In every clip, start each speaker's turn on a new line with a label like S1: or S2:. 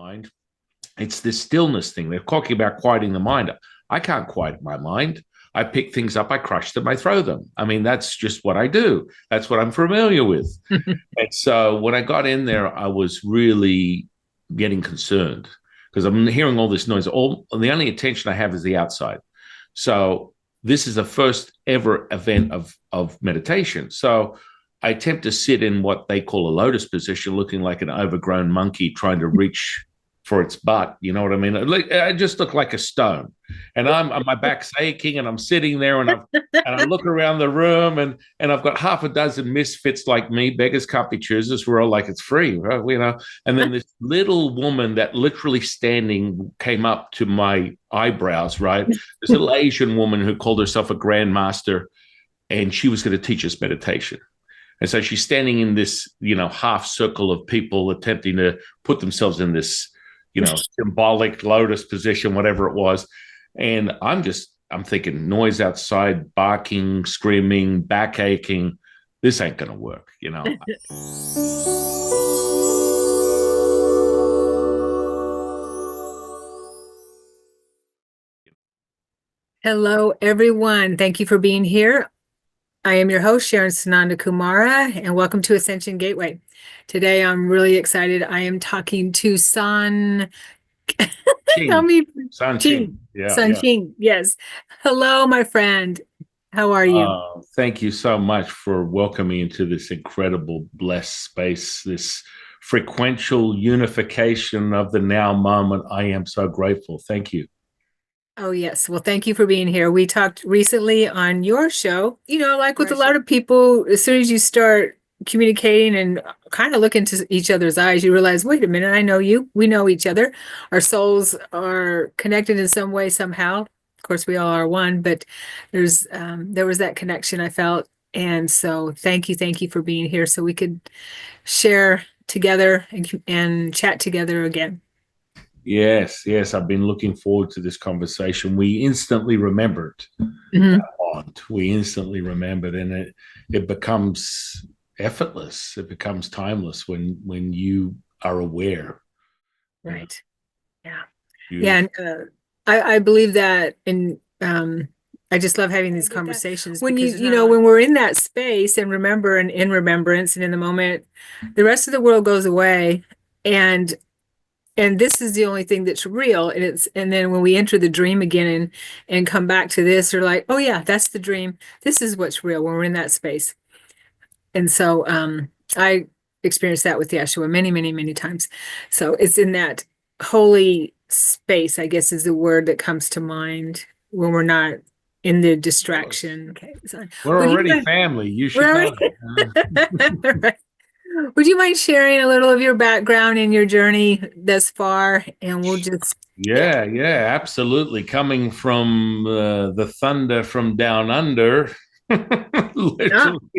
S1: mind. It's this stillness thing. They're talking about quieting the mind. I can't quiet my mind. I pick things up, I crush them, I throw them. I mean, that's just what I do. That's what I'm familiar with. And so when I got in there, I was really getting concerned because I'm hearing all this noise. The only attention I have is the outside. So this is the first ever event of meditation. So I attempt to sit in what they call a lotus position, looking like an overgrown monkey trying to reach for its butt. You know what I mean? I just look like a stone, and my back's aching, and I'm sitting there, and I look around the room, and I've got half a dozen misfits like me. Beggars can't be choosers. We're all like, it's free, right? You know. And then this little woman that literally standing came up to my eyebrows. Right, this little Asian woman who called herself a grandmaster, and she was going to teach us meditation. And so she's standing in this, half circle of people attempting to put themselves in this, symbolic lotus position, whatever it was. And I'm thinking noise outside, barking, screaming, back aching. This ain't going to work,
S2: Hello, everyone. Thank you for being here. I am your host, Sharon Sananda Kumara, and welcome to Ascension Gateway. Today, I'm really excited. I am talking to San
S1: Qing.
S2: San Qing. Yes. Hello, my friend. How are you?
S1: Thank you so much for welcoming me into this incredible, blessed space, this frequential unification of the now moment. I am so grateful. Thank you.
S2: Oh, yes. Well, thank you for being here. We talked recently on your show, like with a lot of people, as soon as you start communicating and kind of look into each other's eyes, you realize, wait a minute, I know you. We know each other. Our souls are connected in some way, somehow. Of course, we all are one, but there was that connection I felt. And so thank you for being here so we could share together and chat together again.
S1: Yes. I've been looking forward to this conversation. We instantly remembered that bond. We instantly remembered, and it becomes effortless. It becomes timeless when you are aware.
S2: Right. Yeah. Beautiful. Yeah. And I believe that, and I just love having these conversations when when we're in that space and remember and in remembrance and in the moment, the rest of the world goes away, and this is the only thing that's real. And then when we enter the dream again and come back to this, we're like, oh yeah, that's the dream. This is what's real when we're in that space. And so I experienced that with Yeshua many, many, many times. So it's in that holy space, I guess, is the word that comes to mind when we're not in the distraction. Okay.
S1: So, we're already family. You should know.
S2: Right. Would you mind sharing a little of your background and your journey thus far? And we'll just...
S1: Yeah, absolutely. Coming from the thunder from down under, literally.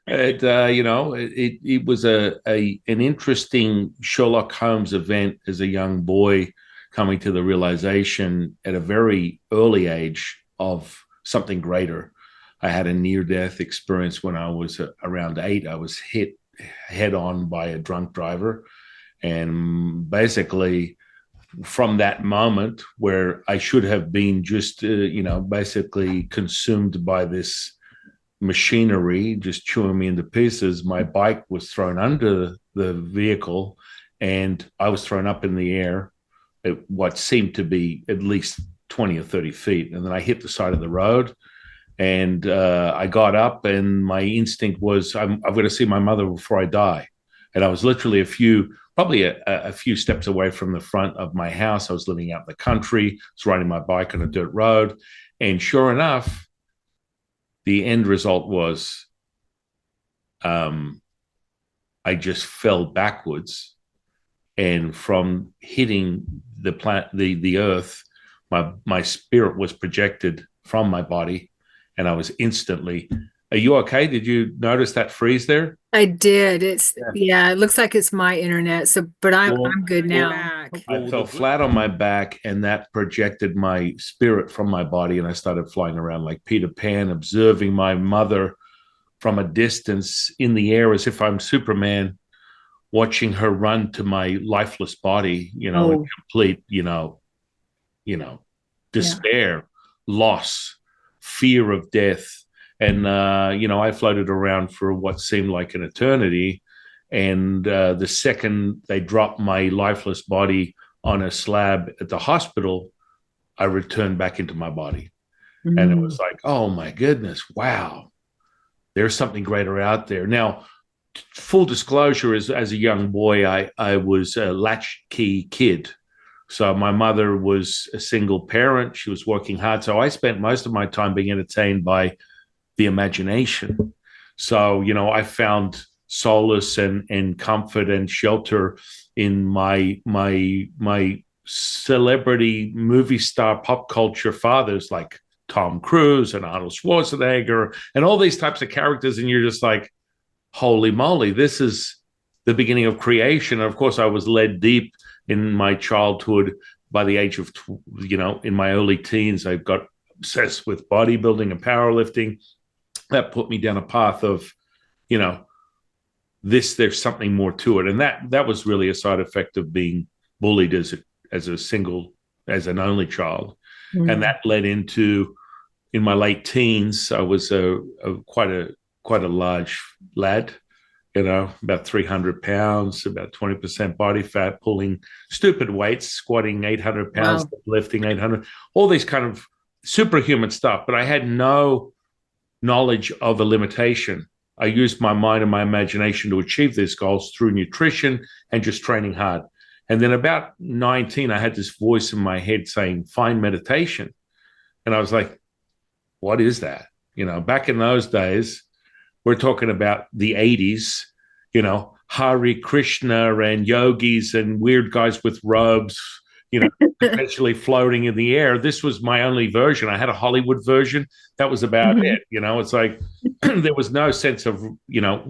S1: It was an interesting Sherlock Holmes event as a young boy, coming to the realization at a very early age of something greater. I had a near-death experience when I was around 8. I was hit head on by a drunk driver, and basically from that moment where I should have been just basically consumed by this machinery just chewing me into pieces, my bike was thrown under the vehicle and I was thrown up in the air at what seemed to be at least 20 or 30 feet, and then I hit the side of the road. And I got up, and my instinct was, I'm going to see my mother before I die. And I was literally probably a few steps away from the front of my house. I was living out in the country. I was riding my bike on a dirt road. And sure enough, the end result was I just fell backwards. And from hitting the earth, my spirit was projected from my body. And I was instantly, are you okay? Did you notice that freeze there?
S2: I did. It looks like it's my internet. So, but I'm good now.
S1: I fell flat on my back, and that projected my spirit from my body. And I started flying around like Peter Pan, observing my mother from a distance in the air as if I'm Superman, watching her run to my lifeless body, in complete, despair, loss, fear of death. And, I floated around for what seemed like an eternity. And the second they dropped my lifeless body on a slab at the hospital, I returned back into my body. And it was like, oh my goodness, wow, there's something greater out there. Now, full disclosure, as a young boy, I was a latchkey kid. So my mother was a single parent. She was working hard. So I spent most of my time being entertained by the imagination. So, I found solace and comfort and shelter in my celebrity movie star pop culture fathers like Tom Cruise and Arnold Schwarzenegger and all these types of characters. And you're just like, holy moly, this is the beginning of creation. And of course, I was led deep in my childhood. By the age of, in my early teens, I got obsessed with bodybuilding and powerlifting. That put me down a path of, there's something more to it. And that was really a side effect of being bullied as an only child. And that led into, in my late teens, I was quite a large lad, about 300 pounds, about 20% body fat, pulling stupid weights, squatting 800 pounds, lifting 800, all these kind of superhuman stuff. But I had no knowledge of a limitation. I used my mind and my imagination to achieve these goals through nutrition and just training hard. And then about 19, I had this voice in my head saying, find meditation. And I was like, what is that? Back in those days, we're talking about the 80s, Hare Krishna and yogis and weird guys with robes, potentially floating in the air. This was my only version. I had a Hollywood version. That was about it. It's like there was no sense of,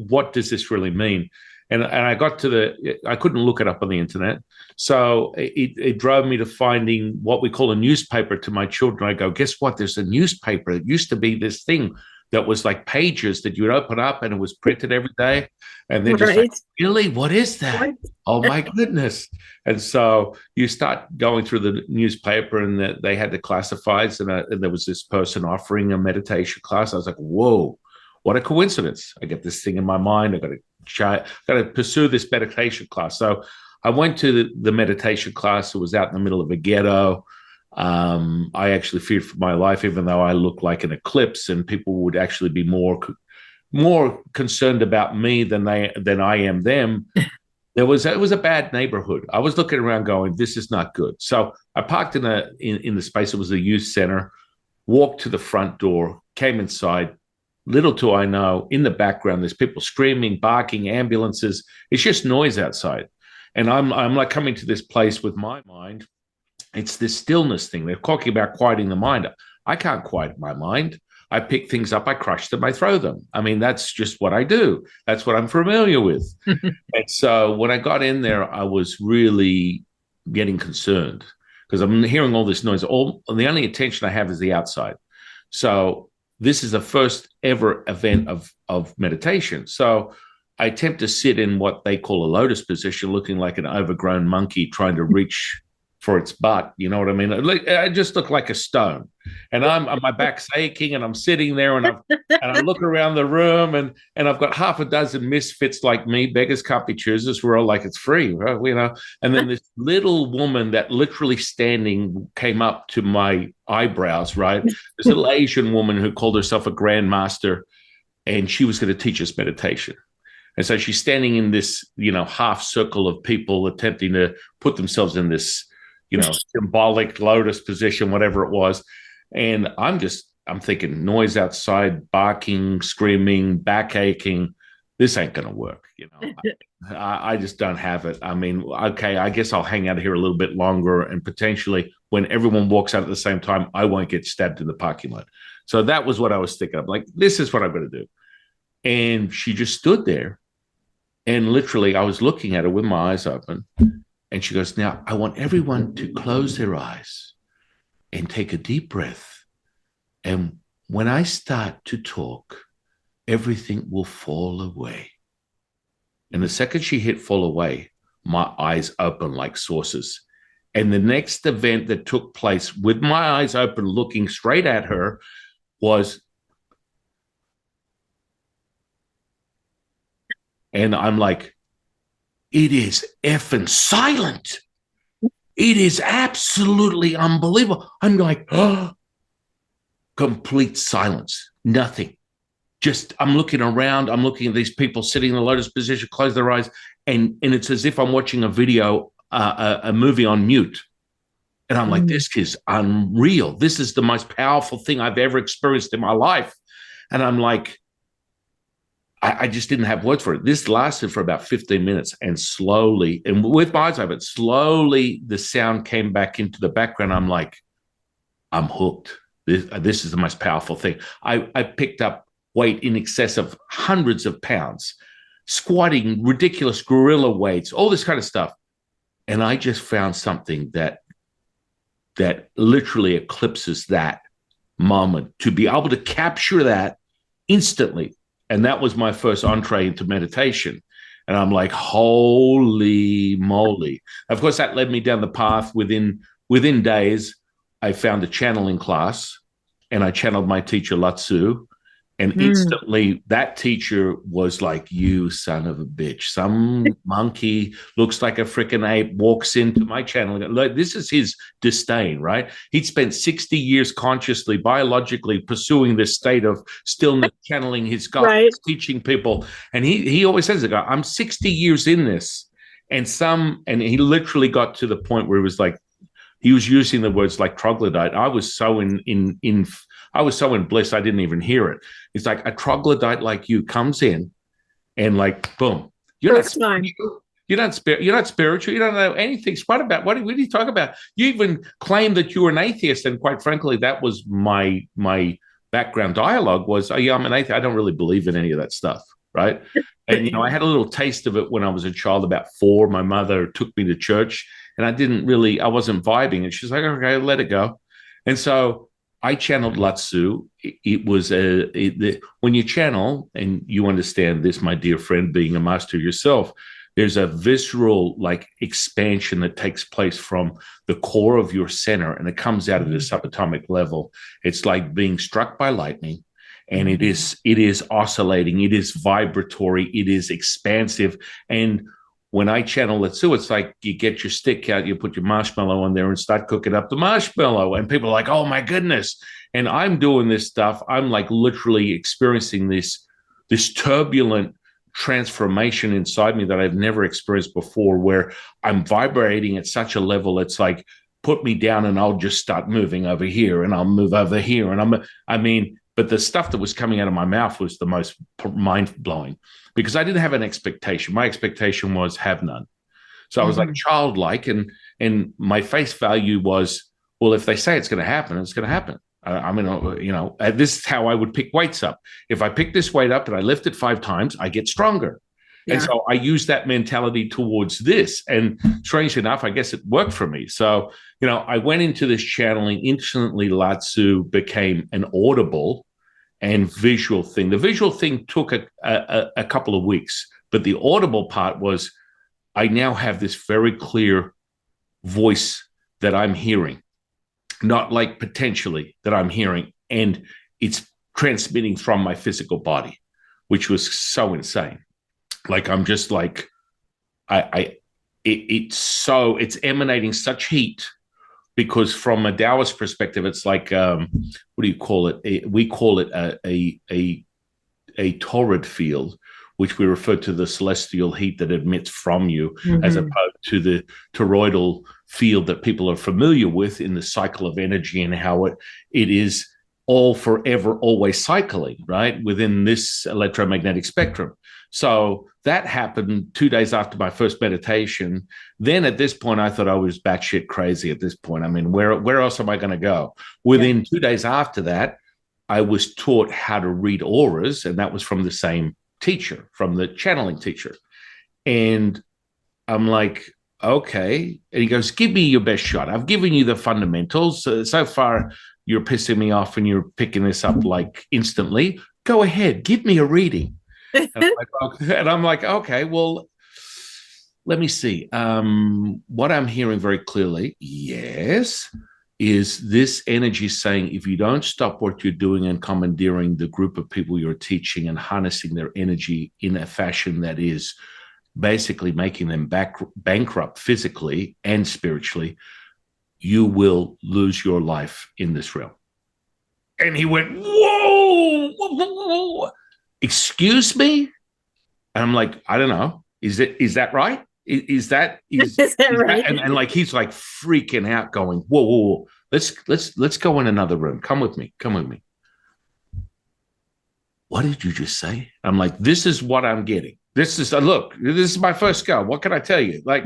S1: what does this really mean? And I got I couldn't look it up on the internet. So it drove me to finding what we call a newspaper to my children. I go, guess what? There's a newspaper. It used to be this thing that was like pages that you'd open up and it was printed every day. And then just like, really, what is that? What? Oh my goodness. And so you start going through the newspaper and they had the classifieds and there was this person offering a meditation class. I was like, whoa, what a coincidence. I get this thing in my mind. I got to pursue this meditation class. So I went to the meditation class. It was out in the middle of a ghetto. I actually feared for my life, even though I looked like an eclipse, and people would actually be more concerned about me than I am them. It was a bad neighborhood. I was looking around going, this is not good. So I parked in the space. It was a youth center, walked to the front door, came inside. Little do I know, in the background, there's people screaming, barking, ambulances. It's just noise outside. And I'm like coming to this place with my mind. It's this stillness thing. They're talking about quieting the mind. I can't quiet my mind. I pick things up, I crush them, I throw them. I mean, that's just what I do. That's what I'm familiar with. And so when I got in there, I was really getting concerned because I'm hearing all this noise. The only attention I have is the outside. So this is the first ever event of meditation. So I attempt to sit in what they call a lotus position, looking like an overgrown monkey trying to reach for its butt. You know what I mean? I just look like a stone, and my back's aching, and I'm sitting there, and I look around the room, and I've got half a dozen misfits like me. Beggars can't be choosers. We're all like, it's free, right? And then this little woman that literally standing came up to my eyebrows, right? This little Asian woman who called herself a grandmaster, and she was going to teach us meditation. And so she's standing in this, half circle of people attempting to put themselves in this, symbolic lotus position, whatever it was. And I'm thinking noise outside, barking, screaming, back aching. This ain't going to work. I just don't have it. I mean, okay, I guess I'll hang out here a little bit longer, and potentially when everyone walks out at the same time, I won't get stabbed in the parking lot. So that was what I was thinking of. Like, this is what I'm going to do. And she just stood there. And literally, I was looking at her with my eyes open. And she goes, now, I want everyone to close their eyes and take a deep breath. And when I start to talk, everything will fall away. And the second she hit fall away, my eyes opened like saucers. And the next event that took place with my eyes open, looking straight at her, was, and I'm like, it is effing silent. It is absolutely unbelievable. I'm like, oh, complete silence, nothing. Just, I'm looking around, I'm looking at these people sitting in the lotus position, close their eyes, and it's as if I'm watching a video, a movie on mute. And I'm like, this is unreal. This is the most powerful thing I've ever experienced in my life. And I'm like, I just didn't have words for it. This lasted for about 15 minutes, and slowly, and with my eyes open, slowly the sound came back into the background. I'm like, I'm hooked. This is the most powerful thing. I picked up weight in excess of hundreds of pounds, squatting ridiculous gorilla weights, all this kind of stuff. And I just found something that literally eclipses that moment, to be able to capture that instantly. And that was my first entree into meditation. And I'm like, holy moly. Of course, that led me down the path. Within days, I found a channeling class, and I channeled my teacher, Lao-Tzu. And instantly that teacher was like, you son of a bitch, some monkey looks like a freaking ape walks into my channeling. Like, this is his disdain, right? He'd spent 60 years consciously, biologically pursuing this state of stillness, channeling his God, right, teaching people. And he always says, I'm 60 years in this. And he literally got to the point where he was like, he was using the words like troglodyte. I was so I was so in bliss, I didn't even hear it. It's like a troglodyte like you comes in, and like, boom, you're not spiritual. You're not spiritual. You don't know anything smart about what are you talking about? You even claim that you were an atheist, and quite frankly, that was my background dialogue was, oh, yeah, I'm an atheist. I don't really believe in any of that stuff, right? And I had a little taste of it when I was a child, about 4. My mother took me to church, and I wasn't vibing, and she's like, okay, let it go. And so I channeled Lao-Tzu. It was when you channel, and you understand this, my dear friend, being a master yourself, there's a visceral like expansion that takes place from the core of your center, and it comes out at the subatomic level. It's like being struck by lightning, and it is oscillating, it is vibratory, it is expansive. And when I channel Lao-Tzu, it's like you get your stick out, you put your marshmallow on there and start cooking up the marshmallow. And people are like, oh, my goodness. And I'm doing this stuff. I'm like literally experiencing this turbulent transformation inside me that I've never experienced before, where I'm vibrating at such a level. It's like, put me down and I'll just start moving over here, and I'll move over here. And but the stuff that was coming out of my mouth was the most mind-blowing, because I didn't have an expectation. My expectation was have none. So I was like childlike, and my face value was, well, if they say it's going to happen, it's going to happen. This is how I would pick weights up. If I pick this weight up and I lift it 5 times, I get stronger. Yeah. And so I used that mentality towards this. And strangely enough, I guess it worked for me. So, I went into this channeling. Instantly, Lao-Tzu became an audible and visual thing. The visual thing took a couple of weeks, but the audible part was, I now have this very clear voice that I'm hearing, not like potentially that I'm hearing, and it's transmitting from my physical body, which was so insane. Like, I'm just like, it's emanating such heat, because from a Taoist perspective, it's like, what do you call it? We call it a torrid field, which we refer to the celestial heat that emits from you, as opposed to the toroidal field that people are familiar with in the cycle of energy, and how it is all forever, always cycling, right, within this electromagnetic spectrum. So that happened 2 days after my first meditation. Then at this point, I thought I was batshit crazy at this point. I mean, where else am I going to go? Within 2 days after that, I was taught how to read auras, and that was from the same teacher, from the channeling teacher. And I'm like, okay. And he goes, give me your best shot. I've given you the fundamentals. So far, you're pissing me off and you're picking this up like instantly. Go ahead, give me a reading. And I'm like, okay, well, let me see. What I'm hearing very clearly, yes, is this energy saying if you don't stop what you're doing and commandeering the group of people you're teaching and harnessing their energy in a fashion that is basically making them bankrupt physically and spiritually, you will lose your life in this realm. And he went, whoa, whoa, whoa, whoa. Excuse me? And I'm like, I don't know. Is that right? Is that right? And like he's like freaking out, going, whoa, whoa, whoa. Let's go in another room. Come with me. What did you just say? I'm like, this is what I'm getting. This is my first go. What can I tell you? Like,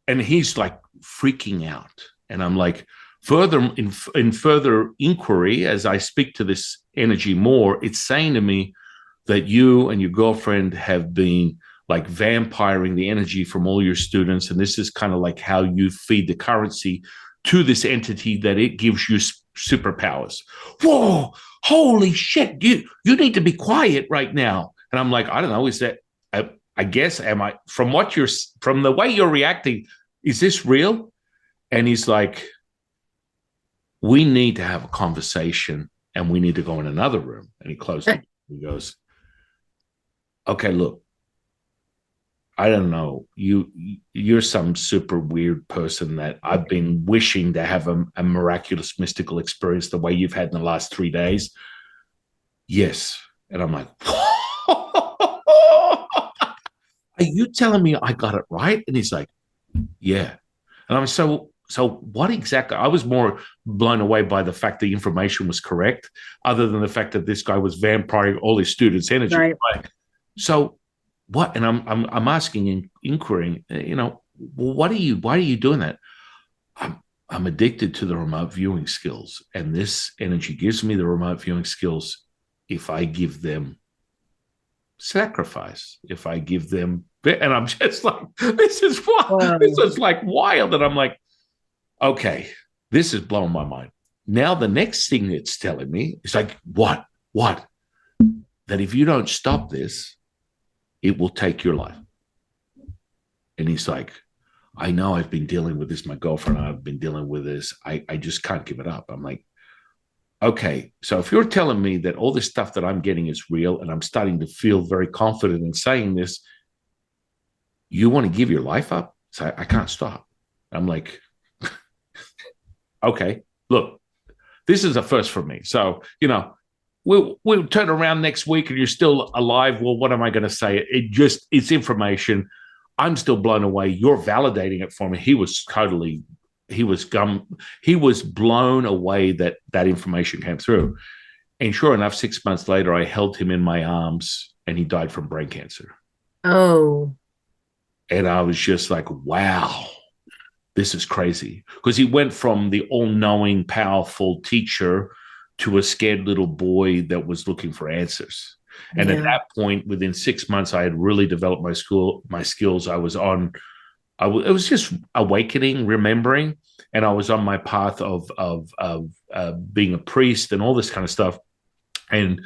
S1: and he's like freaking out. And I'm like, further inquiry, as I speak to this energy more, it's saying to me that you and your girlfriend have been like vampiring the energy from all your students. And this is kind of like how you feed the currency to this entity that it gives you superpowers. Whoa, holy shit. You need to be quiet right now. And I'm like, I don't know. Is that, I guess, from the way you're reacting, is this real? And he's like, we need to have a conversation and we need to go in another room. And he closed it. He goes, okay, look, I don't know. You're some super weird person that I've been wishing to have a miraculous mystical experience the way you've had in the last 3 days. Yes. And I'm like, are you telling me I got it right? And he's like, yeah. And I'm so what exactly? I was more blown away by the fact the information was correct, other than the fact that this guy was vampiring all his students' energy. Right. So what? And I'm asking and inquiring, well, why are you doing that? I'm addicted to the remote viewing skills, and this energy gives me the remote viewing skills if I give them sacrifice, if I give them, and I'm just like, this is like wild. And I'm like, okay, this is blowing my mind. Now the next thing it's telling me is like, what? That if you don't stop this, it will take your life. And he's like, I know I've been dealing with this. My girlfriend and I've been dealing with this. I just can't give it up. I'm like, okay, so if you're telling me that all this stuff that I'm getting is real and I'm starting to feel very confident in saying this, you want to give your life up? So I can't stop. I'm like, okay, look, this is a first for me. So, we'll turn around next week and you're still alive. Well, what am I going to say? It's information. I'm still blown away. You're validating it for me. He was blown away that information came through. And sure enough, 6 months later, I held him in my arms and he died from brain cancer.
S2: Oh.
S1: And I was just like, wow, this is crazy. Because he went from the all-knowing, powerful teacher to a scared little boy that was looking for answers. And at that point, within 6 months, I had really developed my skills. It was just awakening, remembering, and I was on my path of being a priest and all this kind of stuff. And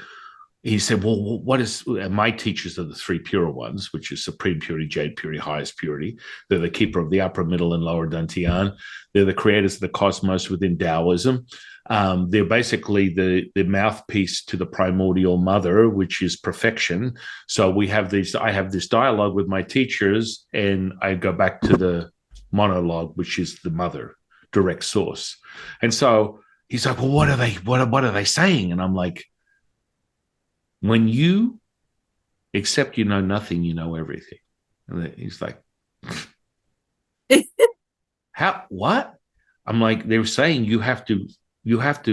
S1: he said, well, what is, my teachers are the three pure ones, which is supreme purity, jade purity, highest purity. They're the keeper of the upper, middle, and lower dantian. They're the creators of the cosmos within Taoism. They're basically the mouthpiece to the Primordial Mother, which is perfection. So I have this dialogue with my teachers, and I go back to the monologue, which is the mother, direct source. And so he's like, well, what are they saying? And I'm like, when you accept you know nothing, you know everything. And he's like, what? I'm like, they're saying you have to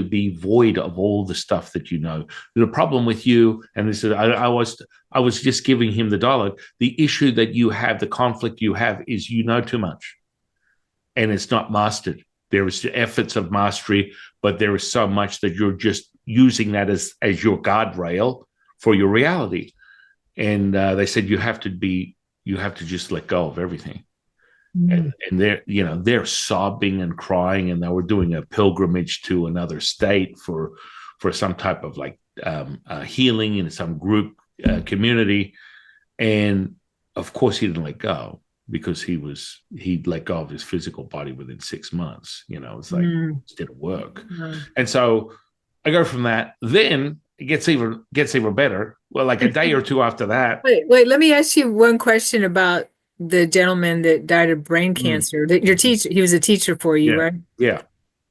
S1: be void of all the stuff that you know. The problem with you, and this is, I was just giving him the dialogue. The issue that you have, the conflict you have, is you know too much, and it's not mastered. There is efforts of mastery, but there is so much that you're just using that as your guardrail for your reality. And they said you have to just let go of everything. And they're sobbing and crying, and they were doing a pilgrimage to another state for some type of like healing in some group community. And of course, he didn't let go because he'd let go of his physical body within 6 months. It's like, it didn't work. And so I go from that. Then it gets even better. Well, like a day or two after that.
S2: Wait, let me ask you one question about the gentleman that died of brain cancer. Your teacher, he was a teacher for you, right?
S1: Yeah.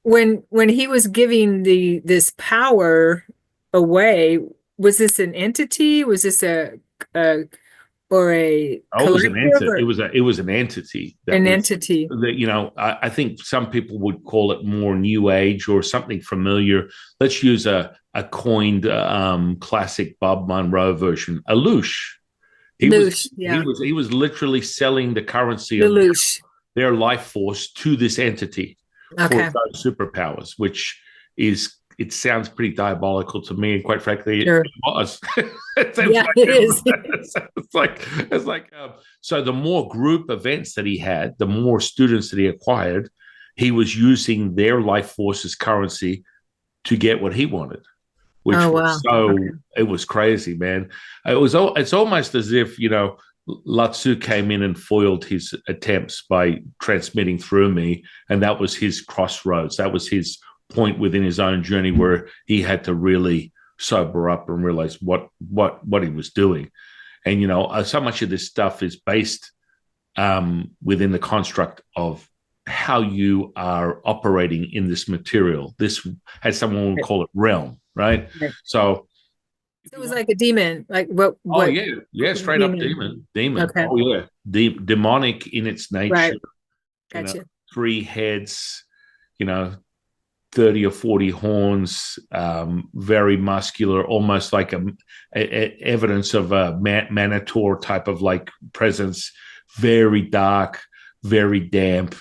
S2: When he was giving this power away, was this an entity? Was this a
S1: it was an entity. It was an entity.
S2: Entity.
S1: That, I think some people would call it more New Age or something familiar. Let's use a coined classic Bob Monroe version, a loosh. He was literally selling the currency of their life force to this entity for those superpowers, which it sounds pretty diabolical to me, and quite frankly, it was. It is. It's like so the more group events that he had, the more students that he acquired, he was using their life force as currency to get what he wanted. Which it was crazy, man. It's almost as if, Lao-Tzu came in and foiled his attempts by transmitting through me, and that was his crossroads. That was his point within his own journey where he had to really sober up and realize what he was doing. And so much of this stuff is based within the construct of how you are operating in this material. This, as someone would call it, realm, right? So
S2: it was like a demon, like what?
S1: Oh yeah, straight up demon.
S2: Okay.
S1: Oh yeah, demonic in its nature.
S2: Right. Gotcha.
S1: 3 heads, 30 or 40 horns, very muscular, almost like a evidence of a Minotaur type of like presence. Very dark, very damp,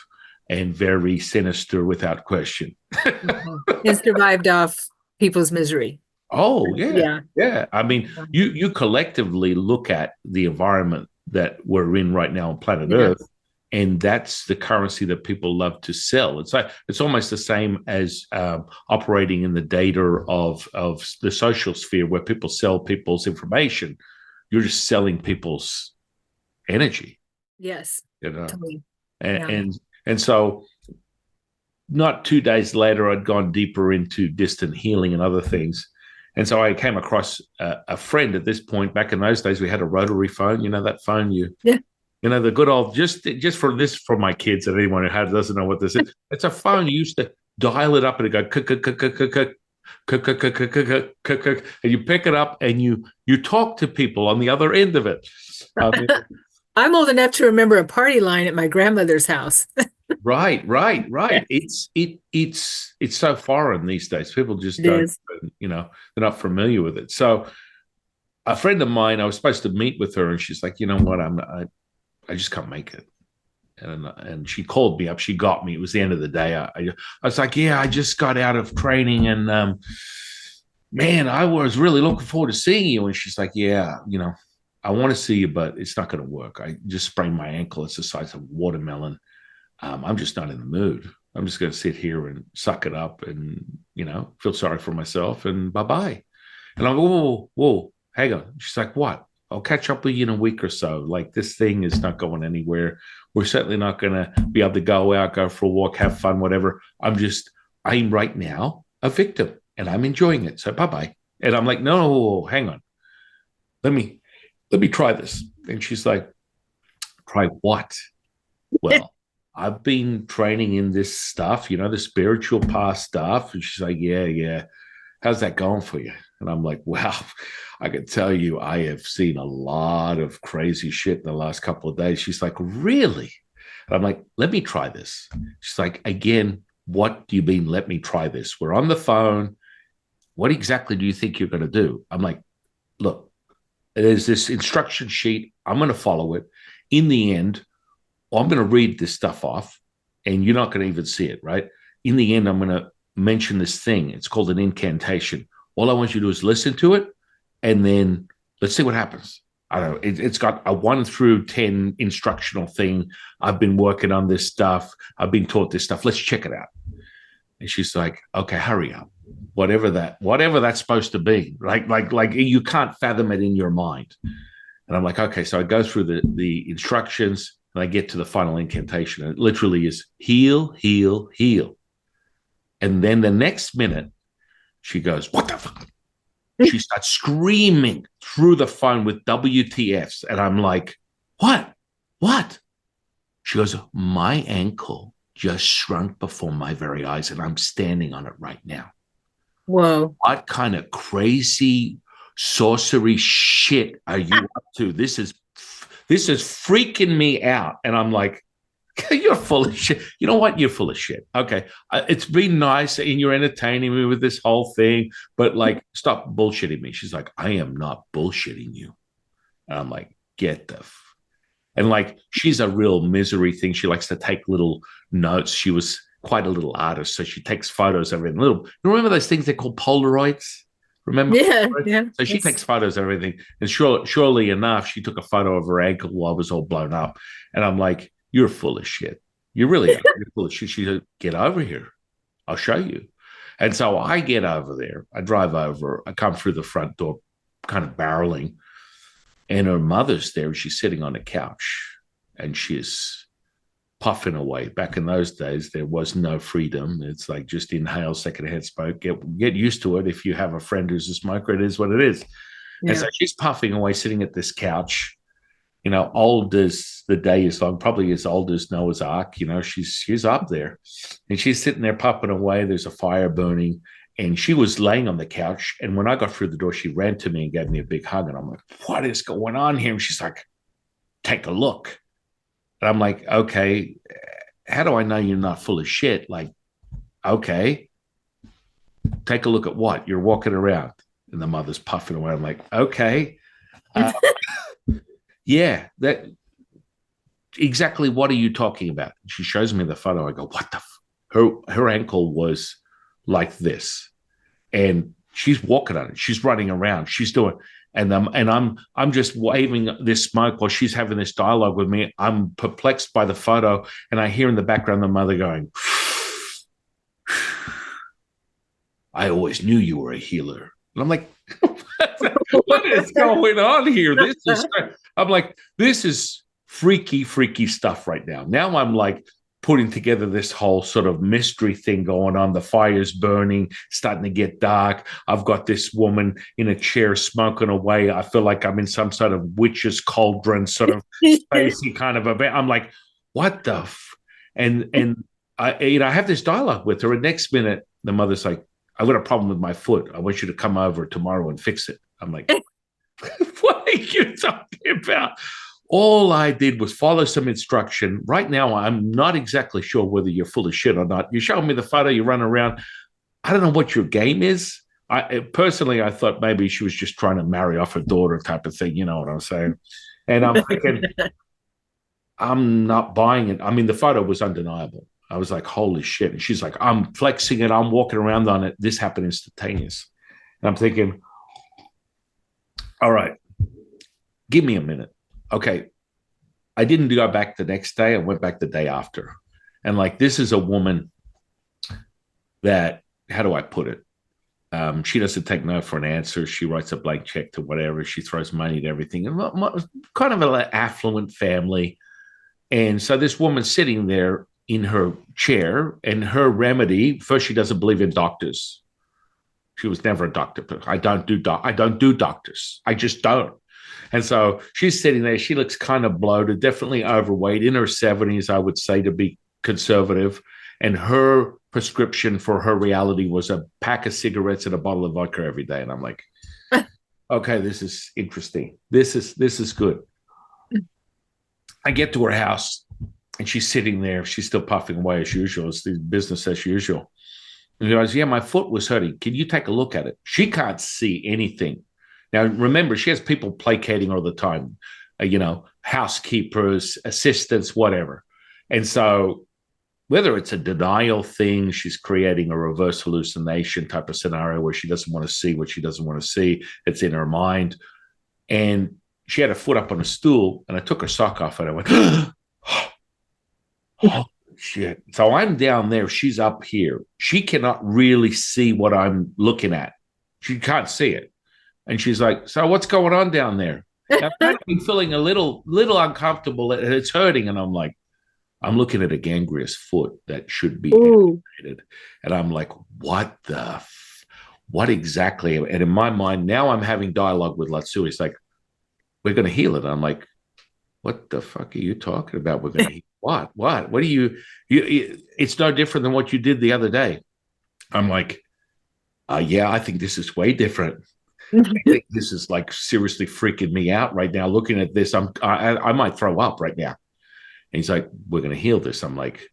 S1: and very sinister without question.
S2: It survived off people's misery.
S1: Oh yeah. I mean, you collectively look at the environment that we're in right now on planet Earth, and that's the currency that people love to sell. It's almost the same as operating in the data of the social sphere, where people sell people's information. You're just selling people's energy.
S2: Yes.
S1: Totally. And so not 2 days later, I'd gone deeper into distant healing and other things. And so I came across a friend at this point. Back in those days, we had a rotary phone. That phone the good old, just for my kids and anyone who doesn't know what this is. It's a phone. You used to dial it up and it go, and you pick it up and you talk to people on the other end of it.
S2: I'm old enough to remember a party line at my grandmother's house.
S1: Right. It's so foreign these days. People just don't, they're not familiar with it. So a friend of mine, I was supposed to meet with her, and she's like, you know what, I just can't make it. And she called me up. She got me. It was the end of the day. I was like, yeah, I just got out of training, and man, I was really looking forward to seeing you. And she's like, yeah, I want to see you, but it's not going to work. I just sprained my ankle. It's the size of a watermelon. I'm just not in the mood. I'm just going to sit here and suck it up and, feel sorry for myself, and bye-bye. And I go, whoa, hang on. She's like, what? I'll catch up with you in a week or so. Like, this thing is not going anywhere. We're certainly not going to be able to go out, go for a walk, have fun, whatever. I'm right now a victim, and I'm enjoying it. So bye-bye. And I'm like, no, hang on. Let me try this. And she's like, try what? Well, I've been training in this stuff, the spiritual path stuff. And she's like, yeah. How's that going for you? And I'm like, wow, I can tell you, I have seen a lot of crazy shit in the last couple of days. She's like, really? And I'm like, let me try this. She's like, again, what do you mean, let me try this? We're on the phone. What exactly do you think you're going to do? I'm like, look, there's this instruction sheet. I'm going to follow it. In the end, I'm going to read this stuff off, and you're not going to even see it, right? In the end, I'm going to mention this thing. It's called an incantation. All I want you to do is listen to it, and then let's see what happens. I don't know. It's got a 1 through 10 instructional thing. I've been working on this stuff. I've been taught this stuff. Let's check it out. And she's like, okay, hurry up. whatever that's supposed to be. Like you can't fathom it in your mind. And I'm like, okay, so I go through the instructions and I get to the final incantation. And it literally is heal, heal, heal. And then the next minute, she goes, what the fuck? She starts screaming through the phone with WTFs. And I'm like, what? She goes, my ankle just shrunk before my very eyes and I'm standing on it right now.
S2: Whoa.
S1: What kind of crazy sorcery shit are you up to? This is freaking me out. And I'm like, you're full of shit. You know what? You're full of shit. Okay. It's been nice and you're entertaining me with this whole thing, but like, stop bullshitting me. She's like, I am not bullshitting you. And I'm like, get the and like, she's a real misery thing. She likes to take little notes. She was quite a little artist. So she takes photos of everything. You remember those things they're called Polaroids? Remember?
S2: Yeah.
S1: So she takes photos of everything. And surely enough, she took a photo of her ankle while I was all blown up. And I'm like, you're full of shit. You really are. You're full of shit. She said, get over here. I'll show you. And so I get over there. I drive over. I come through the front door, kind of barreling. And her mother's there. She's sitting on a couch. And she's puffing away. Back in those days, there was no freedom. It's like just inhale secondhand smoke. Get used to it. If you have a friend who's a smoker, it is what it is. Yeah. And so she's puffing away, sitting at this couch, you know, old as the day is long, probably as old as Noah's Ark. You know, she's up there and she's sitting there puffing away. There's a fire burning and she was laying on the couch. And when I got through the door, she ran to me and gave me a big hug. And I'm like, what is going on here? And she's like, take a look. And I'm like, okay, how do I know you're not full of shit? Like, okay, take a look at what? You're walking around. And the mother's puffing away. I'm like, okay. Yeah, that exactly. What are you talking about? She shows me the photo. I go, what the? Her ankle was like this, and she's walking on it. She's running around. She's doing, and I'm just waving this smoke while she's having this dialogue with me. I'm perplexed by the photo, and I hear in the background the mother going, "I always knew you were a healer." And I'm like, what is going on here? I'm like, this is freaky stuff right now. Now I'm like putting together this whole sort of mystery thing going on. The fire's burning, starting to get dark. I've got this woman in a chair smoking away. I feel like I'm in some sort of witch's cauldron, sort of spacey kind of event. I'm like, what the and I have this dialogue with her. And next minute, the mother's like, I've got a problem with my foot. I want you to come over tomorrow and fix it. I'm like, what are you talking about? All I did was follow some instruction. Right now, I'm not exactly sure whether you're full of shit or not. You show me the photo, you run around. I don't know what your game is. Personally, I thought maybe she was just trying to marry off her daughter type of thing. You know what I'm saying? And I'm thinking, I'm not buying it. I mean, the photo was undeniable. I was like, holy shit. And she's like, I'm flexing it. I'm walking around on it. This happened instantaneous. And I'm thinking, all right, give me a minute. Okay. I didn't go back the next day. I went back the day after. And like, this is a woman that, how do I put it? She doesn't take no for an answer. She writes a blank check to whatever. She throws money to everything. And kind of an affluent family. And so this woman's sitting there in her chair, and her remedy, first, she doesn't believe in doctors. She was never a doctor. I don't do doctors. I just don't. And so she's sitting there. She looks kind of bloated, definitely overweight, in her 70s, I would say, to be conservative. And her prescription for her reality was a pack of cigarettes and a bottle of vodka every day. And I'm like, okay, this is interesting. This is good. I get to her house. And she's sitting there. She's still puffing away as usual. It's the business as usual. And she goes, yeah, my foot was hurting. Can you take a look at it? She can't see anything. Now, remember, she has people placating all the time, housekeepers, assistants, whatever. And so whether it's a denial thing, she's creating a reverse hallucination type of scenario where she doesn't want to see what she doesn't want to see. It's in her mind. And she had her foot up on a stool, and I took her sock off, and I went, oh, shit. So I'm down there. She's up here. She cannot really see what I'm looking at. She can't see it. And she's like, so what's going on down there? And I'm kind of feeling a little uncomfortable. It's hurting. And I'm like, I'm looking at a gangrenous foot that should be amputated. And I'm like, what exactly? And in my mind, now I'm having dialogue with Lao-Tzu. It's like, we're going to heal it. And I'm like, what the fuck are you talking about? We're going to heal what? What do you, it's no different than what you did the other day. I'm like, yeah, I think this is way different. I think this is like seriously freaking me out right now. Looking at this, I might throw up right now. And he's like, we're going to heal this. I'm like,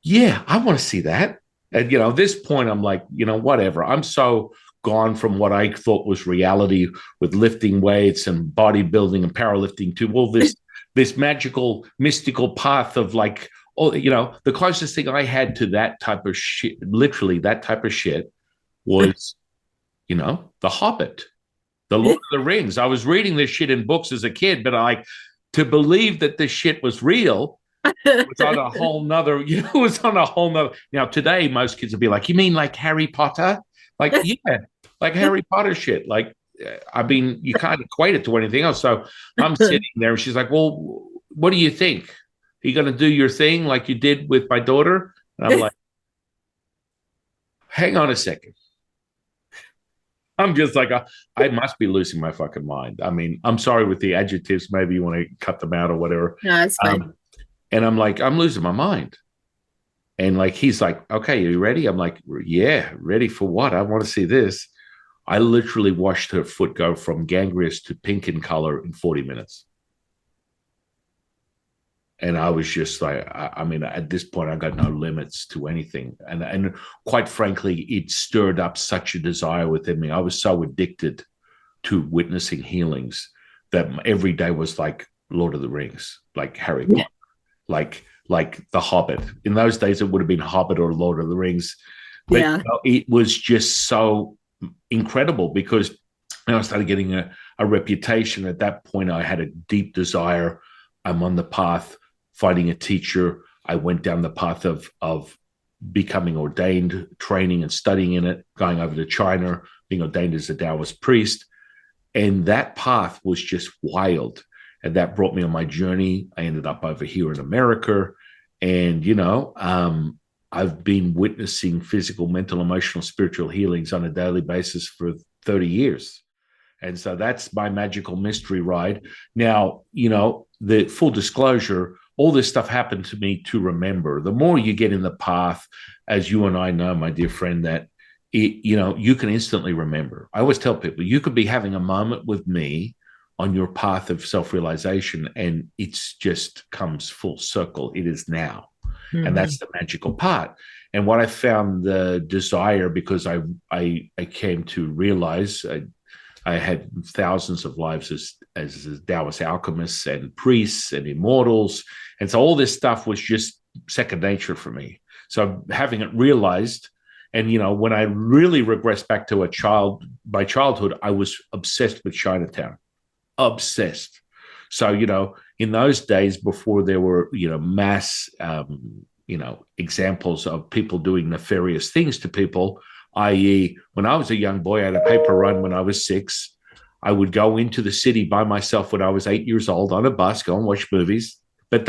S1: yeah, I want to see that. And, at this point, I'm like, whatever. I'm so gone from what I thought was reality with lifting weights and bodybuilding and powerlifting to all this magical, mystical path of like, the closest thing I had to that type of shit, literally that type of shit was, The Hobbit, The Lord of the Rings. I was reading this shit in books as a kid, but to believe that this shit was real was on a whole nother, it was on a whole nother. Now, today, most kids would be like, you mean like Harry Potter? Like, yeah, like Harry Potter shit. Like, I mean, you can't equate it to anything else. So I'm sitting there and she's like, well, what do you think? Are you going to do your thing like you did with my daughter? And I'm like, hang on a second. I'm just like, I must be losing my fucking mind. I mean, I'm sorry with the adjectives. Maybe you want to cut them out or whatever.
S2: No, it's fine.
S1: And I'm like, I'm losing my mind. And like, he's like, okay, are you ready? I'm like, yeah, ready for what? I want to see this. I literally watched her foot go from gangrenous to pink in color in 40 minutes. And I was just like, I mean, at this point, I got no limits to anything. And quite frankly, it stirred up such a desire within me. I was so addicted to witnessing healings that every day was like Lord of the Rings, like Harry Potter, like The Hobbit. In those days, it would have been Hobbit or Lord of the Rings. But it was just so incredible because I started getting a reputation. At that point, I had a deep desire. I'm on the path, finding a teacher. I went down the path of becoming ordained, training and studying in it, going over to China, being ordained as a Taoist priest. And that path was just wild. And that brought me on my journey. I ended up over here in America. And, I've been witnessing physical, mental, emotional, spiritual healings on a daily basis for 30 years. And so that's my magical mystery ride. Now, the full disclosure, all this stuff happened to me to remember. The more you get in the path, as you and I know, my dear friend, that you can instantly remember. I always tell people, you could be having a moment with me on your path of self-realization, and it's just comes full circle. It is now. Mm-hmm. And that's the magical part. And what I found the desire, because I came to realize I had thousands of lives as Taoist alchemists and priests and immortals. And so all this stuff was just second nature for me. So having it realized, and, when I really regress back to my childhood, I was obsessed with Chinatown, obsessed. So, in those days before there were, mass, examples of people doing nefarious things to people, i.e., when I was a young boy, I had a paper run when I was 6. I would go into the city by myself when I was 8 years old on a bus, go and watch movies. But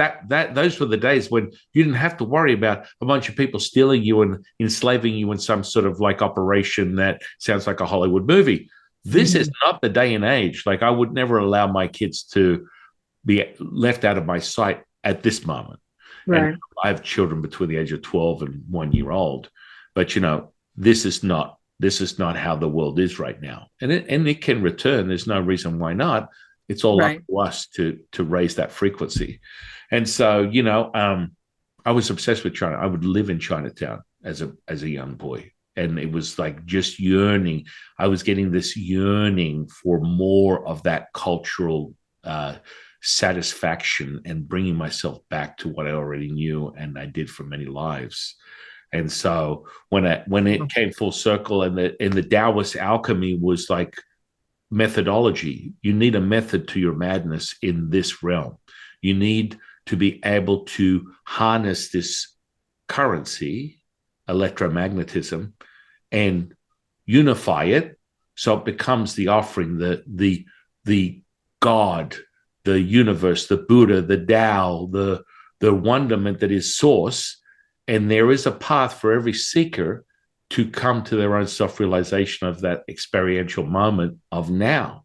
S1: those were the days when you didn't have to worry about a bunch of people stealing you and enslaving you in some sort of like operation that sounds like a Hollywood movie. This is not the day and age. Like, I would never allow my kids to be left out of my sight at this moment. Right. And I have children between the age of 12 and 1 year old, but this is not how the world is right now. And it can return. There's no reason why not. It's all up to us to raise that frequency. And so, I was obsessed with China. I would live in Chinatown as a young boy. And it was like just yearning. I was getting this yearning for more of that cultural satisfaction and bringing myself back to what I already knew and I did for many lives. And so when it came full circle, and the Taoist alchemy was like methodology. You need a method to your madness in this realm. You need to be able to harness this currency, electromagnetism, and unify it so it becomes the offering, the God, the universe, the Buddha, the Tao, the wonderment that is source. And there is a path for every seeker to come to their own self-realization of that experiential moment of now.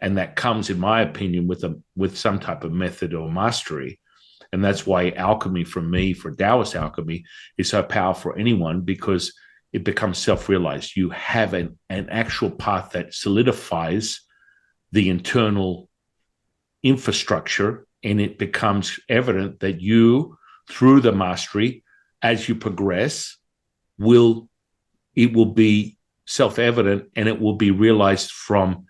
S1: And that comes, in my opinion, with some type of method or mastery. And that's why alchemy, for me, for Taoist alchemy, is so powerful for anyone, because it becomes self-realized. You have an actual path that solidifies the internal infrastructure, and it becomes evident that you, through the mastery, as you progress, it will be self-evident, and it will be realized from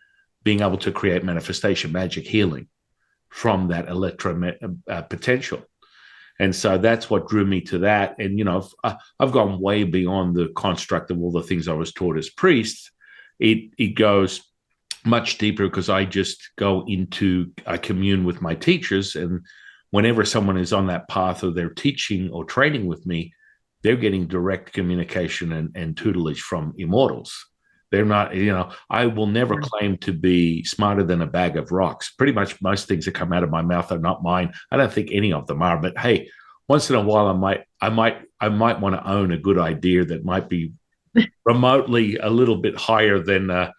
S1: being able to create manifestation, magic, healing from that potential. And so that's what drew me to that. And, you know, I've gone way beyond the construct of all the things I was taught as priest. It goes much deeper, because I commune with my teachers. And whenever someone is on that path of their teaching or training with me, they're getting direct communication and tutelage from immortals. They're not, you know, I will never claim to be smarter than a bag of rocks. Pretty much most things that come out of my mouth are not mine. I don't think any of them are, but hey, once in a while I might want to own a good idea that might be remotely a little bit higher than a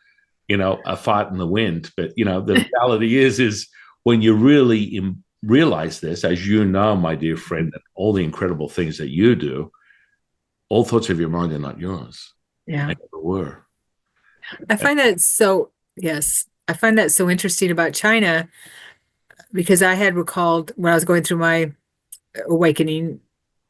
S1: fart in the wind. But you know, the reality is when you really realize this, as you know, my dear friend, and all the incredible things that you do, all thoughts of your mind are not yours.
S2: Yeah,
S1: they never were.
S2: I find that so, yes, I find that so interesting about China, because I had recalled when I was going through my awakening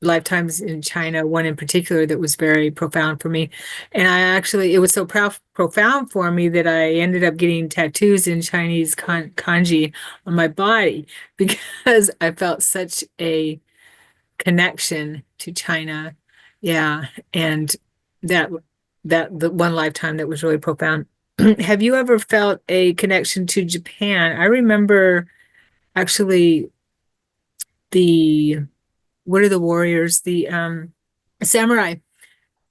S2: lifetimes in China, one in particular that was very profound for me. And it was so profound for me that I ended up getting tattoos in Chinese kanji on my body, because I felt such a connection to China. Yeah. And the one lifetime that was really profound. Have you ever felt a connection to Japan? I remember actually what are the warriors? The samurai.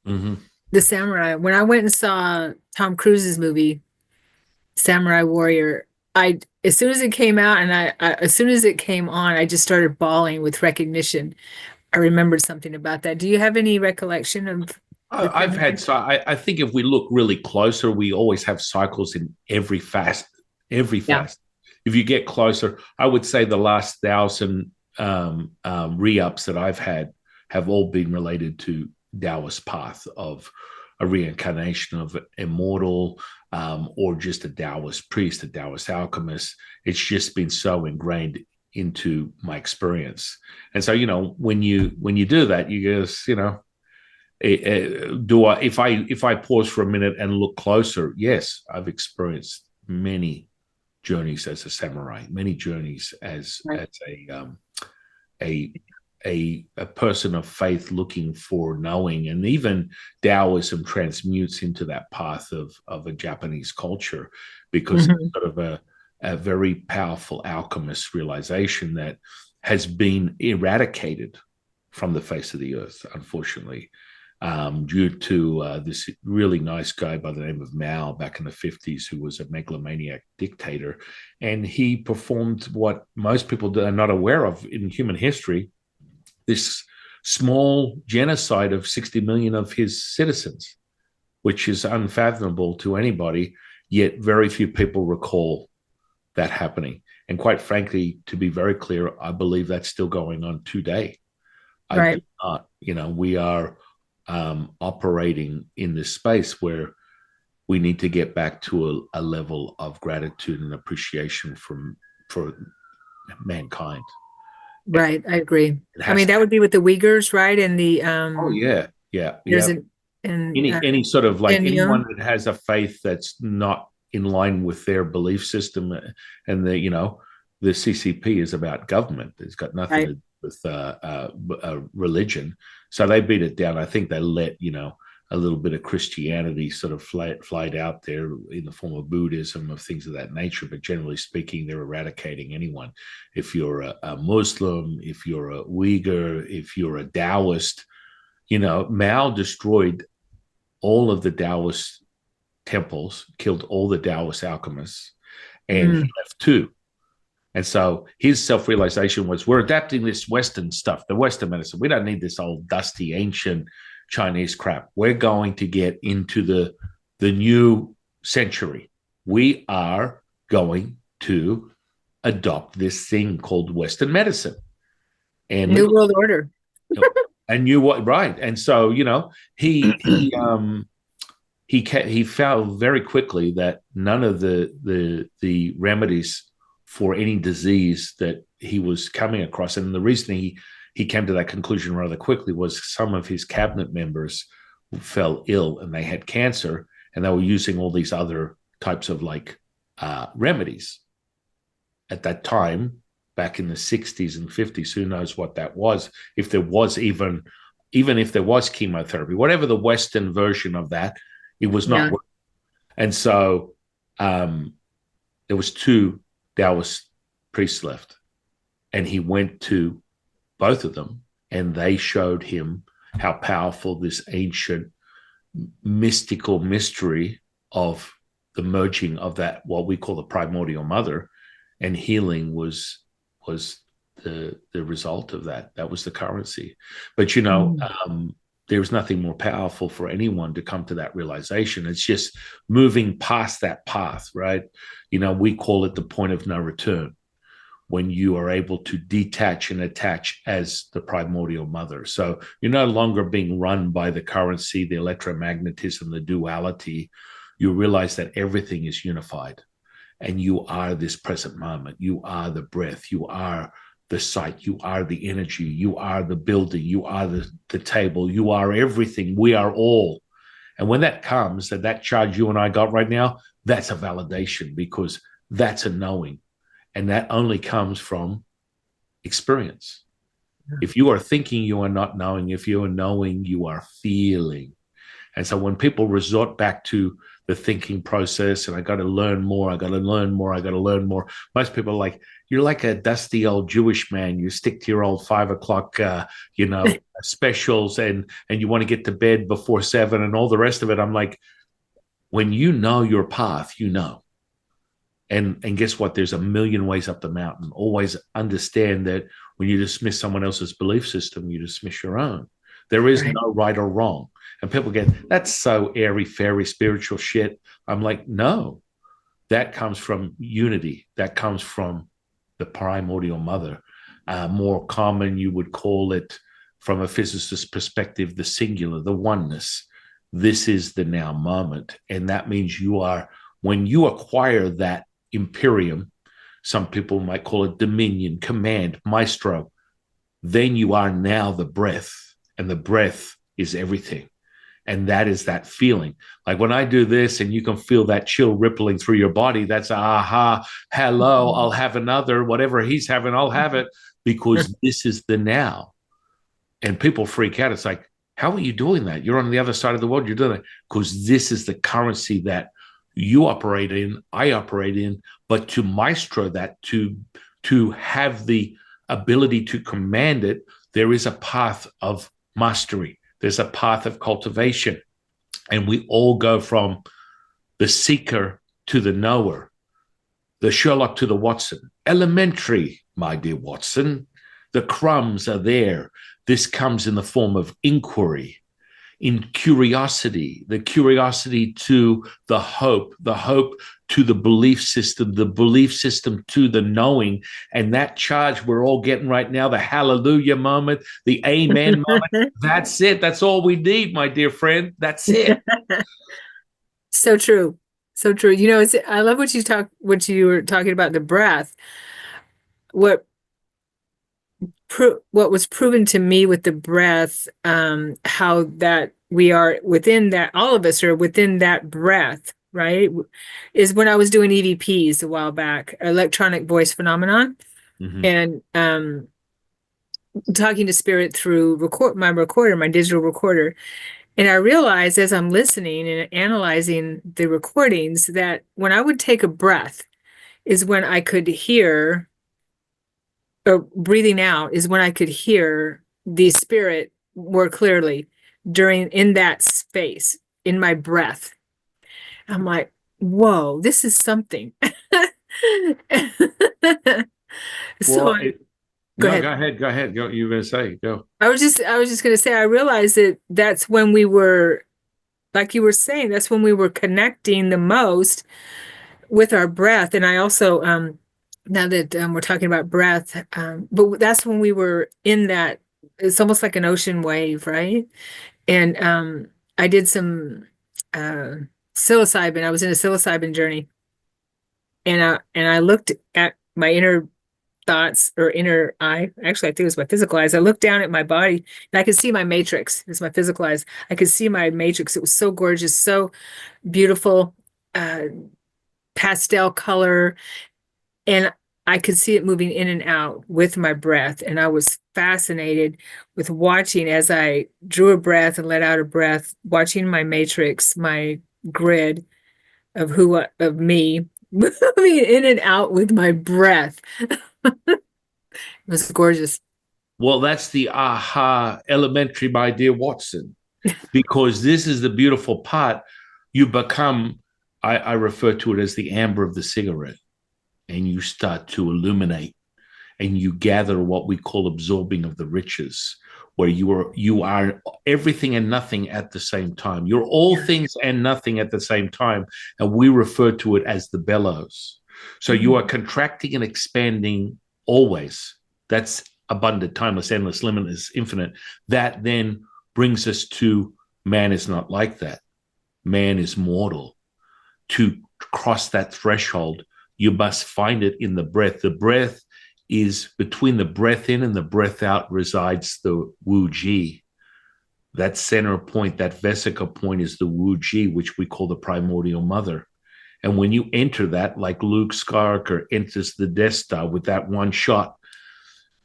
S1: Mm-hmm.
S2: The samurai. When I went and saw Tom Cruise's movie, Samurai Warrior, as soon as it came out and as soon as it came on, I just started bawling with recognition. I remembered something about that. Do you have any recollection of?
S1: I think if we look really closer, we always have cycles in every fast.
S2: Yeah.
S1: If you get closer, I would say the last 1,000 re-ups that I've had have all been related to Taoist path of a reincarnation of immortal, or just a Taoist priest, a Taoist alchemist. It's just been so ingrained into my experience. And so, you know, when you do that, you just, you know, if I pause for a minute and look closer, yes, I've experienced many journeys as a samurai, many journeys as a person of faith looking for knowing. And even Taoism transmutes into that path of a Japanese culture, because it's sort of a very powerful alchemist realization that has been eradicated from the face of the earth, unfortunately, due to this really nice guy by the name of Mao back in the 50s, who was a megalomaniac dictator. And he performed what most people are not aware of in human history, this small genocide of 60 million of his citizens, which is unfathomable to anybody, yet very few people recall that happening. And quite frankly, to be very clear, I believe that's still going on today. I do not, you know, we are operating in this space where we need to get back to a level of gratitude and appreciation for mankind.
S2: Right, I agree. I mean, that would be with the Uyghurs, right? And the
S1: there's any sort of like anyone
S2: Indian.
S1: that has a faith that's not in line with their belief system, and the CCP is about government. It's got nothing to do with religion. So they beat it down. I think they let a little bit of Christianity sort of flight out there in the form of Buddhism, of things of that nature. But generally speaking, they're eradicating anyone. If you're a Muslim, if you're a Uyghur, if you're a Taoist, Mao destroyed all of the Taoist temples, killed all the Taoist alchemists, and he left two. And so his self-realization was, we're adapting this Western stuff, the Western medicine. We don't need this old dusty ancient Chinese crap. We're going to get into the new century. We are going to adopt this thing called Western medicine. And
S2: New World Order.
S1: And new what, right. And so, he found very quickly that none of the remedies for any disease that he was coming across, and the reason he came to that conclusion rather quickly was some of his cabinet members fell ill and they had cancer, and they were using all these other types of remedies at that time, back in the 60s and 50s. Who knows what that was, if there was even if there was chemotherapy, whatever the Western version of that, it was not. Yeah. And so there was two Taoist priests left, and he went to both of them, and they showed him how powerful this ancient mystical mystery of the merging of that, what we call the Primordial Mother, and healing was the result of that. That was the currency. But there was nothing more powerful for anyone to come to that realization. It's just moving past that path, right? We call it the point of no return, when you are able to detach and attach as the Primordial Mother. So you're no longer being run by the currency, the electromagnetism, the duality. You realize that everything is unified, and you are this present moment. You are the breath. You are the sight, you are the energy, you are the building, you are the table, you are everything, we are all. And when that comes, that charge you and I got right now, that's a validation, because that's a knowing. And that only comes from experience. Yeah. If you are thinking, you are not knowing. If you are knowing, you are feeling. And so when people resort back to the thinking process, and I got to learn more, I got to learn more, I got to learn more, most people are like, you're like a dusty old Jewish man. You stick to your old 5 o'clock, specials, and you want to get to bed before 7 and all the rest of it. I'm like, when you know your path, you know. And guess what? There's a million ways up the mountain. Always understand that when you dismiss someone else's belief system, you dismiss your own. There is no right or wrong. And people get, that's so airy-fairy spiritual shit. I'm like, no, that comes from unity. That comes from the Primordial Mother. More common, you would call it, from a physicist's perspective, the singular, the oneness. This is the now moment. And that means when you acquire that imperium, some people might call it dominion, command, maestro, then you are now the breath, and the breath is everything. And that is that feeling. Like when I do this and you can feel that chill rippling through your body, that's aha, hello, I'll have another, whatever he's having, I'll have it, because this is the now. And people freak out. It's like, how are you doing that? You're on the other side of the world. You're doing it because this is the currency that you operate in, I operate in. But to maestro that, to have the ability to command it, there is a path of mastery. There's a path of cultivation. And we all go from the seeker to the knower, the Sherlock to the Watson. Elementary, my dear Watson. The crumbs are there. This comes in the form of inquiry, in curiosity, the curiosity to the hope to the belief system to the knowing. And that charge we're all getting right now, the hallelujah moment, the amen moment, that's it. That's all we need, my dear friend. That's it.
S2: So true. So true. I love what you were talking about, the breath. What was proven to me with the breath, how that we are within that, all of us are within that breath, right? Is when I was doing EVPs a while back, electronic voice phenomenon, and talking to spirit through my digital recorder. And I realized as I'm listening and analyzing the recordings that when I would take a breath is when I could hear, or breathing out is when I could hear the spirit more clearly in that space, in my breath. I'm like, whoa, this is something. So
S1: Well,
S2: go
S1: no,
S2: ahead.
S1: go ahead. Go. You were going to say, go.
S2: I was just going to say, I realized that that's when we were, like you were saying, that's when we were connecting the most with our breath. And I also, now that we're talking about breath, but that's when we were in that, it's almost like an ocean wave, right? And I did some psilocybin. I was in a psilocybin journey, and I looked at my inner thoughts or inner eye. Actually, I think it was my physical eyes. I looked down at my body and I could see my matrix. It was my physical eyes. I could see my matrix. It was so gorgeous, so beautiful, uh, pastel color. And I could see it moving in and out with my breath. And I was fascinated with watching as I drew a breath and let out a breath, watching my matrix, my grid of me moving in and out with my breath. It was gorgeous.
S1: Well, that's the aha elementary, my dear Watson, because this is the beautiful part. You become, I refer to it as the amber of the cigarette, and you start to illuminate and you gather what we call absorbing of the riches, where you are everything and nothing at the same time. You're all things and nothing at the same time, and we refer to it as the bellows. So you are contracting and expanding always. That's abundant, timeless, endless, limitless, infinite. That then brings us to man is not like that. Man is mortal. To cross that threshold, you must find it in the breath. The breath is between the breath in and the breath out resides the Wu Ji. That center point, that vesica point is the Wu Ji, which we call the Primordial Mother. And when you enter that, like Luke Skywalker enters the Death Star with that one shot,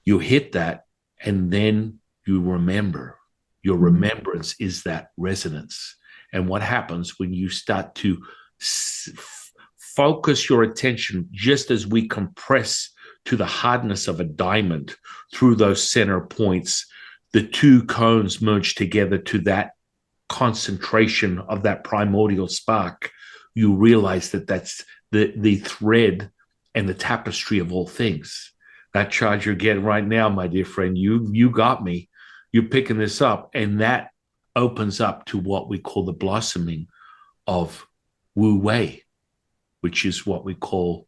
S1: you hit that, and then you remember. Your remembrance is that resonance. And what happens when you start to focus your attention, just as we compress to the hardness of a diamond through those center points, the two cones merge together to that concentration of that primordial spark. You realize that that's the thread and the tapestry of all things. That charge you're getting right now, my dear friend, you got me. You're picking this up, and that opens up to what we call the blossoming of Wu Wei, which is what we call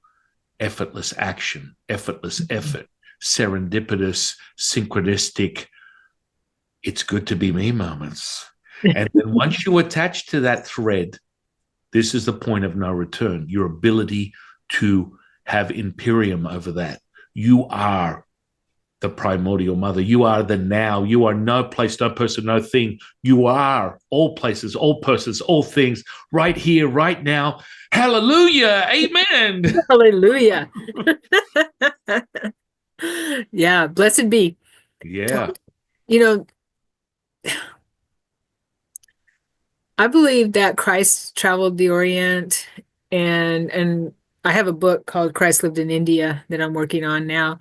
S1: effortless action, effortless effort, serendipitous, synchronistic, it's good to be me moments. And then once you attach to that thread, this is the point of no return, your ability to have imperium over that. You are the primordial mother. You are the now. You are no place, no person, no thing. You are all places, all persons, all things, right here, right now. Hallelujah. Amen.
S2: Hallelujah. Yeah, blessed be.
S1: Yeah.
S2: You know, I believe that Christ traveled the Orient, and I have a book called Christ Lived in India that I'm working on now,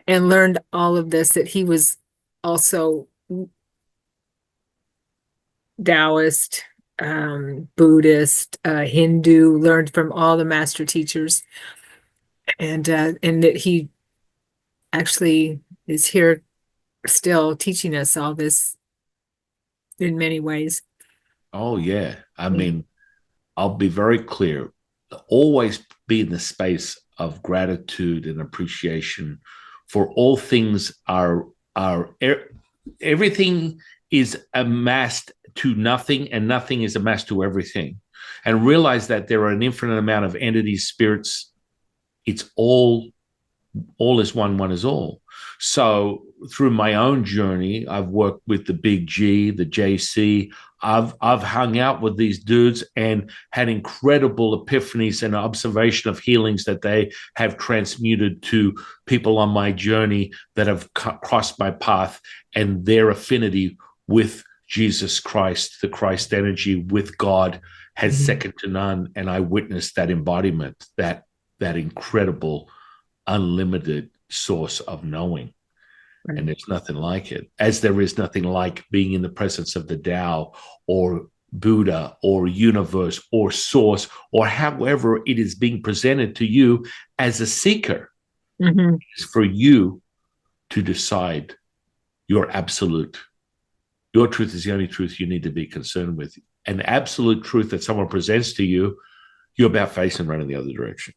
S2: and learned all of this, that he was also Taoist, Buddhist, Hindu, learned from all the master teachers, and that he actually is here still teaching us all this in many ways.
S1: Oh, yeah. I mean, I'll be very clear. Always be in the space of gratitude and appreciation for all things everything is amassed to nothing, and nothing is amassed to everything. And realize that there are an infinite amount of entities, spirits. It's all is one, one is all. So through my own journey, I've worked with the Big G, the JC. I've hung out with these dudes and had incredible epiphanies and observation of healings that they have transmuted to people on my journey that have crossed my path, and their affinity with Jesus Christ, the Christ energy with God, has second to none. And I witnessed that embodiment, that incredible, unlimited source of knowing. Right. And there's nothing like it, as there is nothing like being in the presence of the Tao or Buddha or universe or source, or however it is being presented to you as a seeker. It's for you to decide your absolute. Your truth is the only truth you need to be concerned with. An absolute truth that someone presents to you, you're about face and run in the other direction.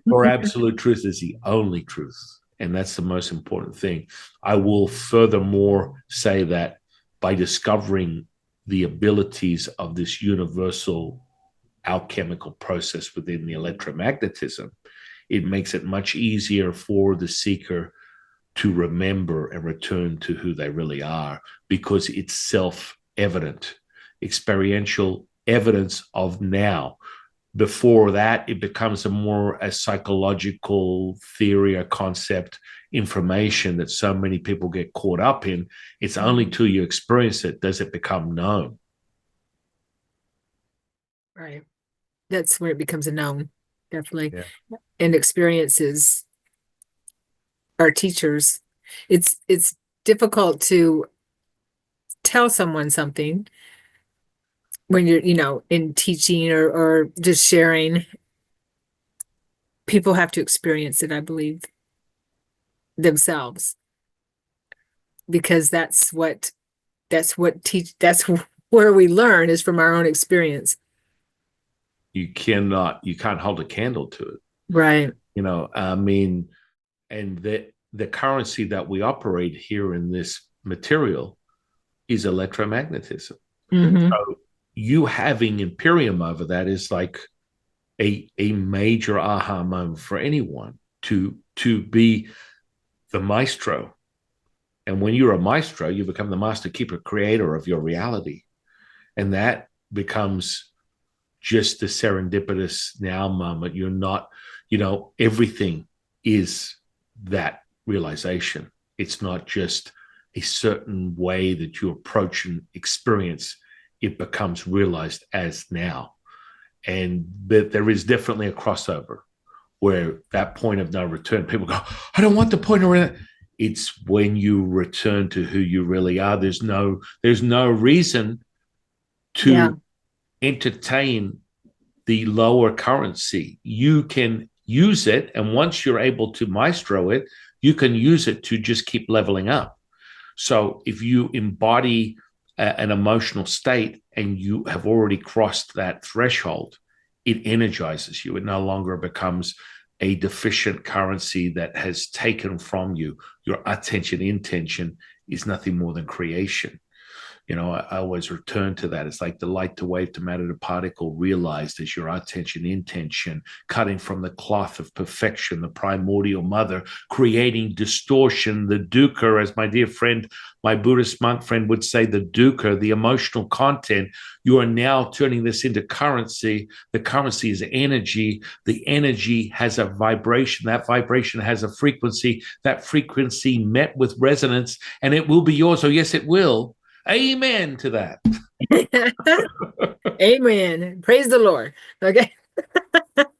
S1: Your absolute truth is the only truth. And that's the most important thing. I will furthermore say that by discovering the abilities of this universal alchemical process within the electromagnetism, it makes it much easier for the seeker to remember and return to who they really are, because it's self-evident, experiential evidence of now. Before that, it becomes a psychological theory or concept information that so many people get caught up in. It's only till you experience it does it become known.
S2: Right. That's where it becomes a known, definitely. Yeah. And experiences are teachers. It's difficult to tell someone something when you're, in teaching or just sharing. People have to experience it, I believe, themselves, because that's where we learn, is from our own experience.
S1: You can't hold a candle to it.
S2: Right.
S1: And the currency that we operate here in this material is electromagnetism. So you having Imperium over that is like a major aha moment for anyone to be the maestro. And when you're a maestro, you become the master keeper creator of your reality. And that becomes just the serendipitous now moment. You're not, everything is that realization. It's not just a certain way that you approach and experience. It becomes realized as now. But there is definitely a crossover where that point of no return, people go, I don't want the point of return. It's when you return to who you really are. There's no reason to entertain the lower currency. You can use it, and once you're able to maestro it, you can use it to just keep leveling up. So if you embody an emotional state and you have already crossed that threshold, it energizes you. It no longer becomes a deficient currency that has taken from you. Your attention intention is nothing more than creation. I always return to that. It's like the light to wave to matter to particle realized as your attention intention, cutting from the cloth of perfection, the primordial mother, creating distortion, the dukkha, as my dear friend, my Buddhist monk friend would say, the dukkha, the emotional content. You are now turning this into currency. The currency is energy. The energy has a vibration. That vibration has a frequency. That frequency met with resonance, and it will be yours. Oh, yes, it will. Amen to that.
S2: Amen. Praise the Lord. Okay.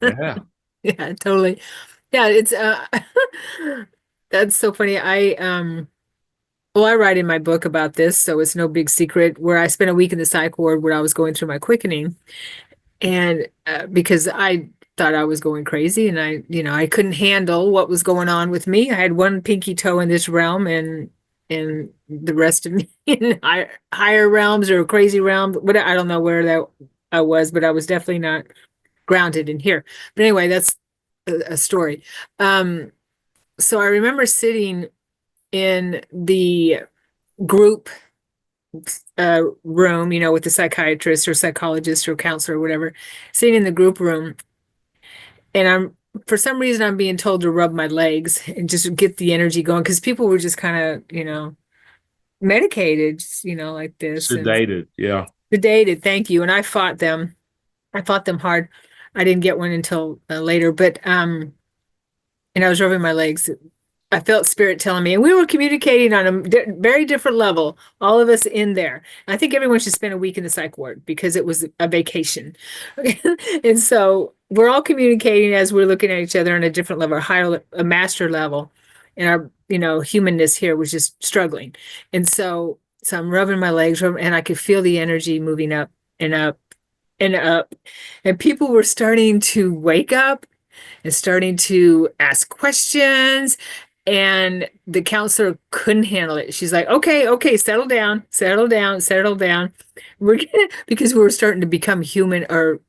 S1: Yeah.
S2: Yeah, totally. Yeah, it's that's so funny. I write in my book about this, so it's no big secret, where I spent a week in the psych ward where I was going through my quickening, and because I thought I was going crazy, and I couldn't handle what was going on with me. I had one pinky toe in this realm, and the rest of me in higher realms or crazy realms. But I don't know where that I was, but I was definitely not grounded in here. But anyway, that's a story. So I remember sitting in the group room, with the psychiatrist or psychologist or counselor or whatever, sitting in the group room, and for some reason I'm being told to rub my legs and just get the energy going, because people were just kind of, medicated, like this.
S1: Sedated, yeah.
S2: Sedated, thank you. And I fought them hard. I didn't get one until later, but and I was rubbing my legs I felt spirit telling me, and we were communicating on a very different level, all of us in there. I think everyone should spend a week in the psych ward because it was a vacation. And so we're all communicating as we're looking at each other on a different level, a master level. And our, humanness here was just struggling. And so I'm rubbing my legs, and I could feel the energy moving up and up and up. And people were starting to wake up and starting to ask questions. And the counselor couldn't handle it. She's like, okay, settle down, settle down, settle down. Because we were starting to become human, or,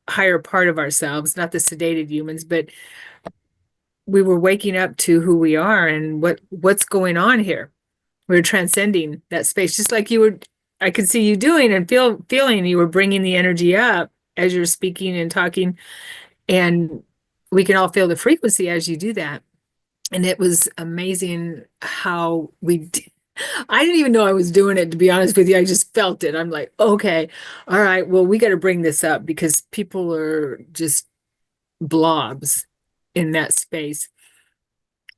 S2: higher part of ourselves, not the sedated humans, but we were waking up to who we are and what's going on here. We were transcending that space, just like I could see you doing and feeling you were bringing the energy up as you're speaking and talking. And we can all feel the frequency as you do that. And it was amazing how I didn't even know I was doing it, to be honest with you. I just felt it. I'm like, okay, all right, well, we got to bring this up because people are just blobs in that space.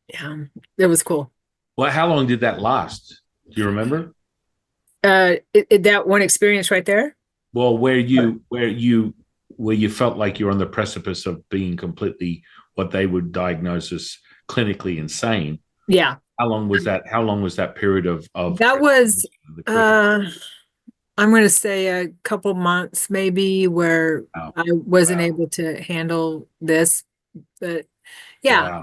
S2: Yeah, that was cool.
S1: Well, how long did that last? Do you remember?
S2: That one experience right there.
S1: Well, where you felt like you're on the precipice of being completely what they would diagnose as clinically insane.
S2: Yeah.
S1: How long was that? How long was that period of
S2: that was I'm going to say a couple months maybe, where I wasn't able to handle this, but yeah.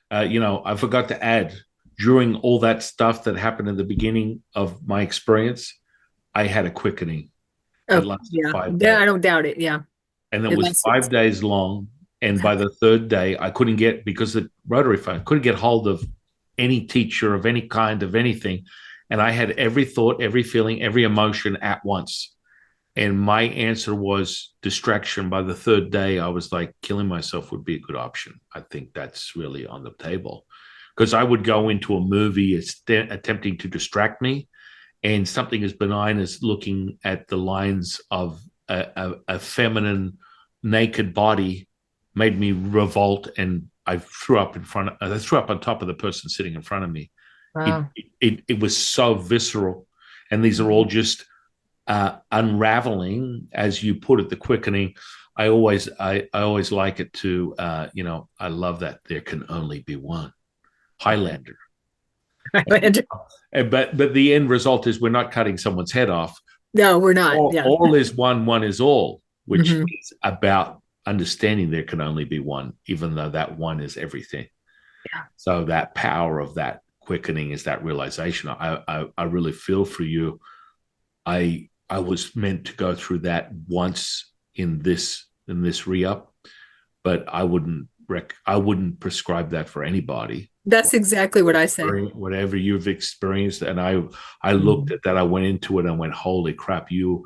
S1: Wow. I forgot to add, during all that stuff that happened in the beginning of my experience, I had a quickening.
S2: Oh, yeah. I don't doubt it. Yeah.
S1: And it was 5 days long. And by the third day, I couldn't get, because the rotary phone, couldn't get hold of any teacher of any kind, of anything. And I had every thought, every feeling, every emotion at once. And my answer was distraction. By the third day, I was like, killing myself would be a good option. I think that's really on the table. Because I would go into a movie attempting to distract me, and something as benign as looking at the lines of a feminine naked body made me revolt, and I threw up on top of the person sitting in front of me. Wow. It was so visceral, and these are all just unraveling, as you put it, the quickening. I always like it to, I love that there can only be one Highlander. But the end result is we're not cutting someone's head off.
S2: No, we're not.
S1: All is one is all, which is about understanding there can only be one, even though that one is everything. Yeah. So that power of that quickening is that realization. I really feel for you. I was meant to go through that once in this re-up, but I wouldn't prescribe that for anybody.
S2: That's exactly what I say.
S1: Whatever you've experienced. And I looked at that, I went into it and went, holy crap, you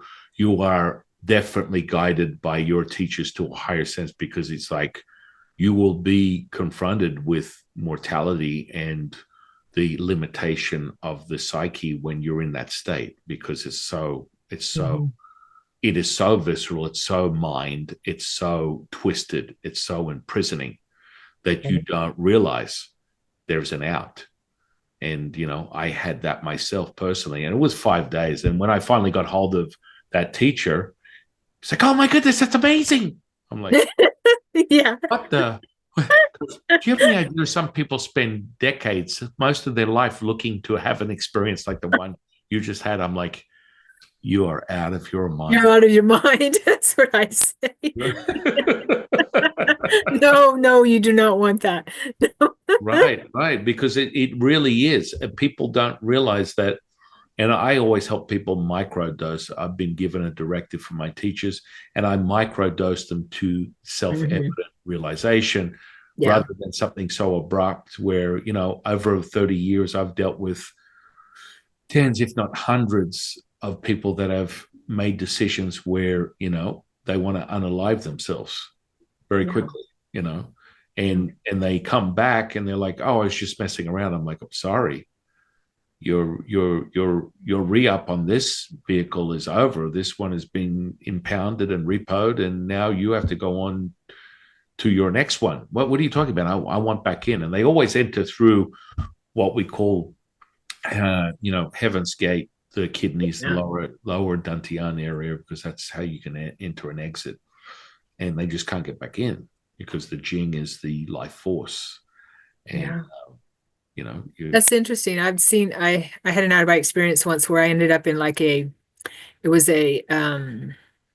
S1: are definitely guided by your teachers to a higher sense, because it's like you will be confronted with mortality and the limitation of the psyche when you're in that state, because it is so visceral, it's so mind, it's so twisted, it's so imprisoning that you don't realize there's an out. And I had that myself personally, and it was 5 days. And when I finally got hold of that teacher, it's like, oh my goodness, that's amazing. I'm like,
S2: yeah,
S1: what the? Do you have any idea? Some people spend decades, most of their life, looking to have an experience like the one you just had. I'm like, you are out of your mind.
S2: You're out of your mind. That's what I say. No, you do not want that. No.
S1: Right. Because it really is. People don't realize that. And I always help people microdose. I've been given a directive from my teachers, and I microdose them to self-evident realization, rather than something so abrupt where, over 30 years, I've dealt with tens, if not hundreds, of people that have made decisions where, they want to unalive themselves very quickly, and they come back and they're like, oh, I was just messing around. I'm like, I'm sorry. Your re-up on this vehicle is over. This one has been impounded and repoed, and now you have to go on to your next one. What are you talking about? I want back in. And they always enter through what we call, Heaven's Gate, the kidneys, the lower dantian area, because that's how you can enter and exit. And they just can't get back in because the Qing is the life force. And,
S2: that's interesting. I had an out-of-body experience once where I ended up in like it was a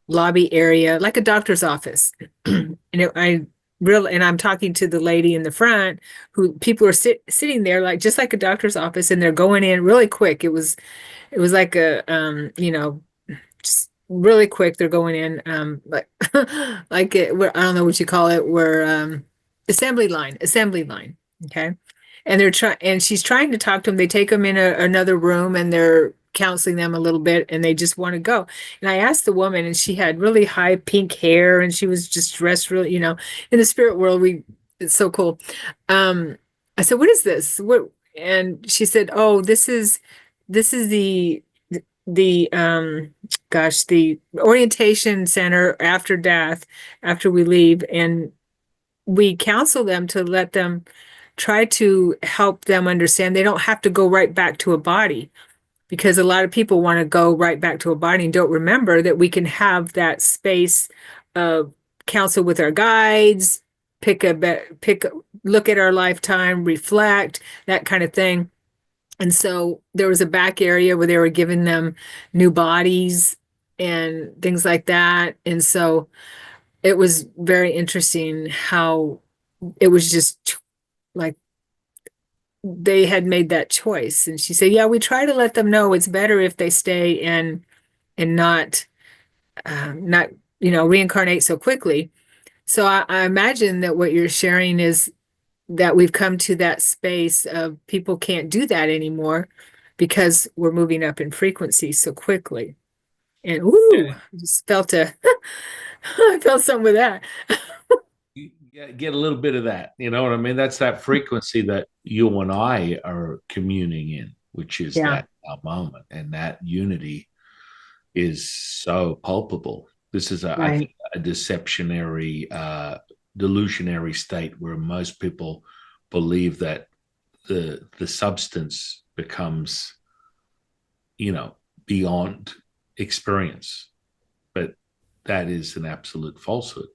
S2: lobby area, like a doctor's office. And I'm talking to the lady in the front, who people are sitting there just like a doctor's office, and they're going in really quick. It was like a just really quick. They're going in like like I don't know what you call it, where assembly line. Okay. And she's trying to talk to them. They take them in another room, and they're counseling them a little bit, and they just want to go. And I asked the woman, and she had really high pink hair, and she was just dressed really, in the spirit world, it's so cool. I said, "What is this? What?" And she said, "Oh, this is the the orientation center after death, after we leave, and we counsel them to let them try to help them understand they don't have to go right back to a body, because a lot of people want to go right back to a body and don't remember that we can have that space of counsel with our guides, look at our lifetime, reflect, that kind of thing." And so there was a back area where they were giving them new bodies and things like that. And so it was very interesting how it was just like they had made that choice. And she said, "Yeah, we try to let them know it's better if they stay and not reincarnate so quickly." So I imagine that what you're sharing is that we've come to that space of people can't do that anymore because we're moving up in frequency so quickly. And I just felt I felt something with that.
S1: Get a little bit of that. You know what I mean? That's that frequency that you and I are communing in, which is that our moment, and that unity is so palpable. This is I think, a deceptionary, delusionary state where most people believe that the substance becomes, beyond experience, but that is an absolute falsehood.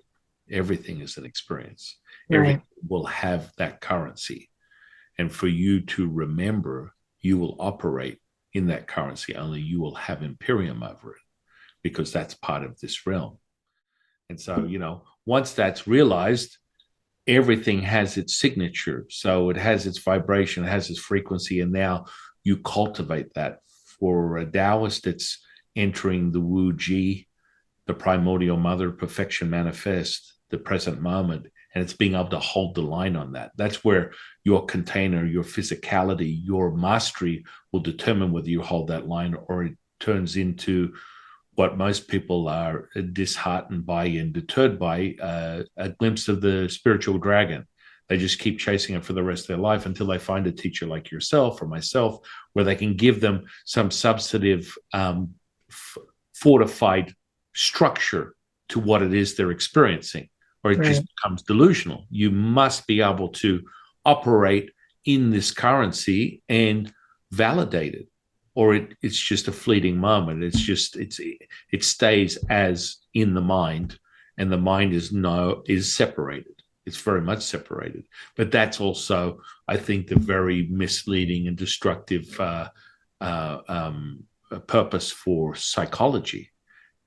S1: Everything is an experience. Everything will have that currency. And for you to remember, you will operate in that currency, only you will have imperium over it, because that's part of this realm. And so, once that's realized, everything has its signature. So it has its vibration, it has its frequency, and now you cultivate that. For a Taoist, it's entering the Wu Ji, the Primordial Mother, perfection manifest, the present moment, and it's being able to hold the line on that. That's where your container, your physicality, your mastery will determine whether you hold that line, or it turns into what most people are disheartened by and deterred by, a glimpse of the spiritual dragon. They just keep chasing it for the rest of their life until they find a teacher like yourself or myself, where they can give them some substantive, fortified structure to what it is they're experiencing, or it just becomes delusional. You must be able to operate in this currency and validate it, or it's just a fleeting moment. It stays as in the mind, and the mind is separated. It's very much separated. But that's also, I think, the very misleading and destructive purpose for psychology,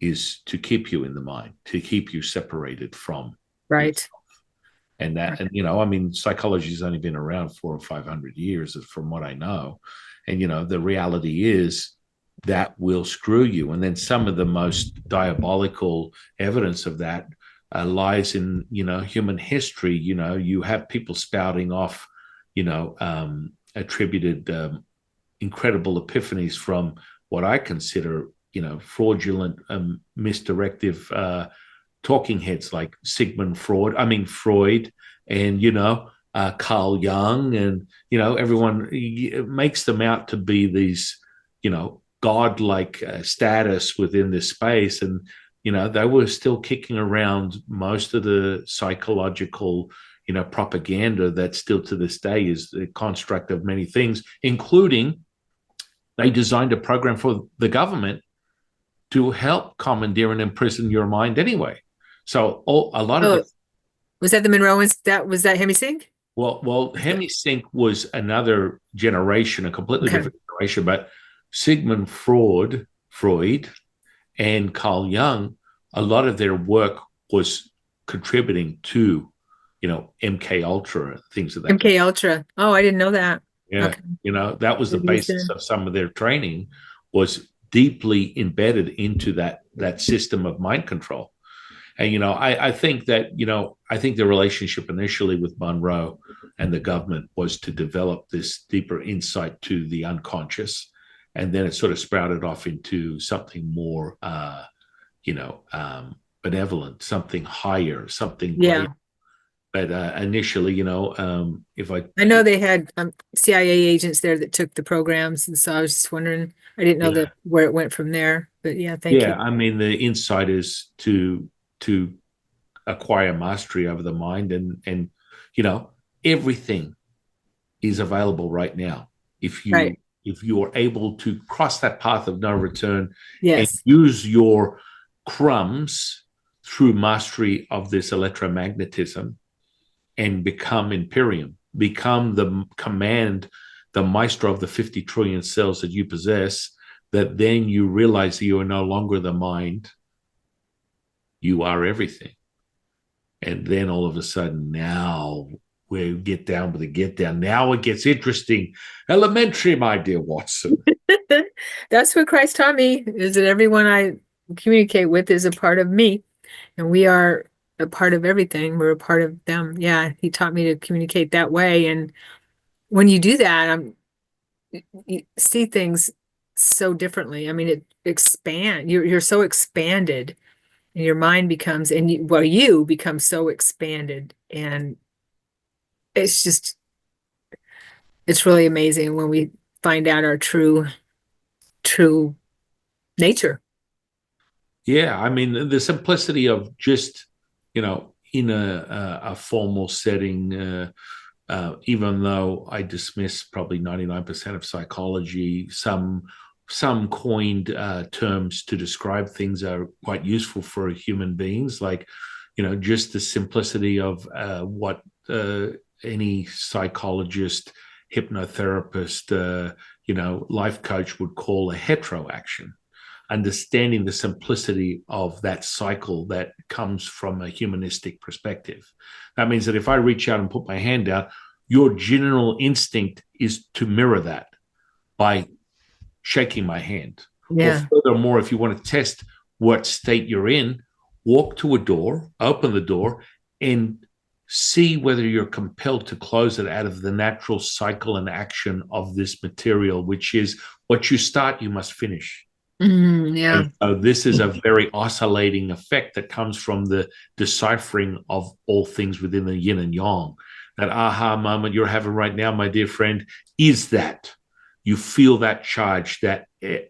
S1: is to keep you in the mind, to keep you separated from yourself. And that, and psychology has only been around 400 or 500 years, from what I know. And the reality is that will screw you. And then some of the most diabolical evidence of that lies in human history. You have people spouting off attributed incredible epiphanies from what I consider fraudulent, misdirective talking heads like Freud, and Carl Jung, and everyone makes them out to be these godlike status within this space. And they were still kicking around most of the psychological, propaganda that still to this day is the construct of many things, including they designed a program for the government to help commandeer and imprison your mind anyway. So a lot of it.
S2: Was that the Monroeans? Was that Hemi Sync?
S1: Well, Hemi Sync was another generation, a completely different generation. But Sigmund Freud, and Carl Jung, a lot of their work was contributing to, MK Ultra, things of that.
S2: MK Ultra. Oh, I didn't know that.
S1: Yeah, that was the basis of some of their training, was deeply embedded into that system of mind control. And I think that I think the relationship initially with Monroe and the government was to develop this deeper insight to the unconscious, and then it sort of sprouted off into something more, benevolent, something higher, something greater. But initially, if I
S2: know they had CIA agents there that took the programs, and so I was just wondering. I didn't know where it went from there. But thank you.
S1: I mean, the insight is to acquire mastery over the mind, and everything is available right now if you are able to cross that path of no return and use your crumbs through mastery of this electromagnetism and become Imperium, become the maestro of the 50 trillion cells that you possess, that then you realize that you are no longer the mind, you are everything. And then all of a sudden, now we get down with the get down. Now it gets interesting. Elementary, my dear Watson.
S2: That's what Christ taught me, is that everyone I communicate with is a part of me. And we are a part of everything. We're a part of them. Yeah, he taught me to communicate that way. And when you do that, you see things so differently. I mean, it expands. You're so expanded. And your mind becomes, you become so expanded, and it's really amazing when we find out our true nature.
S1: Yeah, I mean, the simplicity of just, in a formal setting, even though I dismiss probably 99% of psychology, some coined terms to describe things are quite useful for human beings, like, just the simplicity of what any psychologist, hypnotherapist, life coach would call a heteroaction. Understanding the simplicity of that cycle that comes from a humanistic perspective. That means that if I reach out and put my hand out, your general instinct is to mirror that by shaking my hand.
S2: Yeah.
S1: Or furthermore, if you want to test what state you're in, walk to a door, open the door, and see whether you're compelled to close it out of the natural cycle and action of this material, which is what you start, you must finish.
S2: Yeah.
S1: And so this is a very oscillating effect that comes from the deciphering of all things within the yin and yang. That aha moment you're having right now, my dear friend, is that you feel that charge, that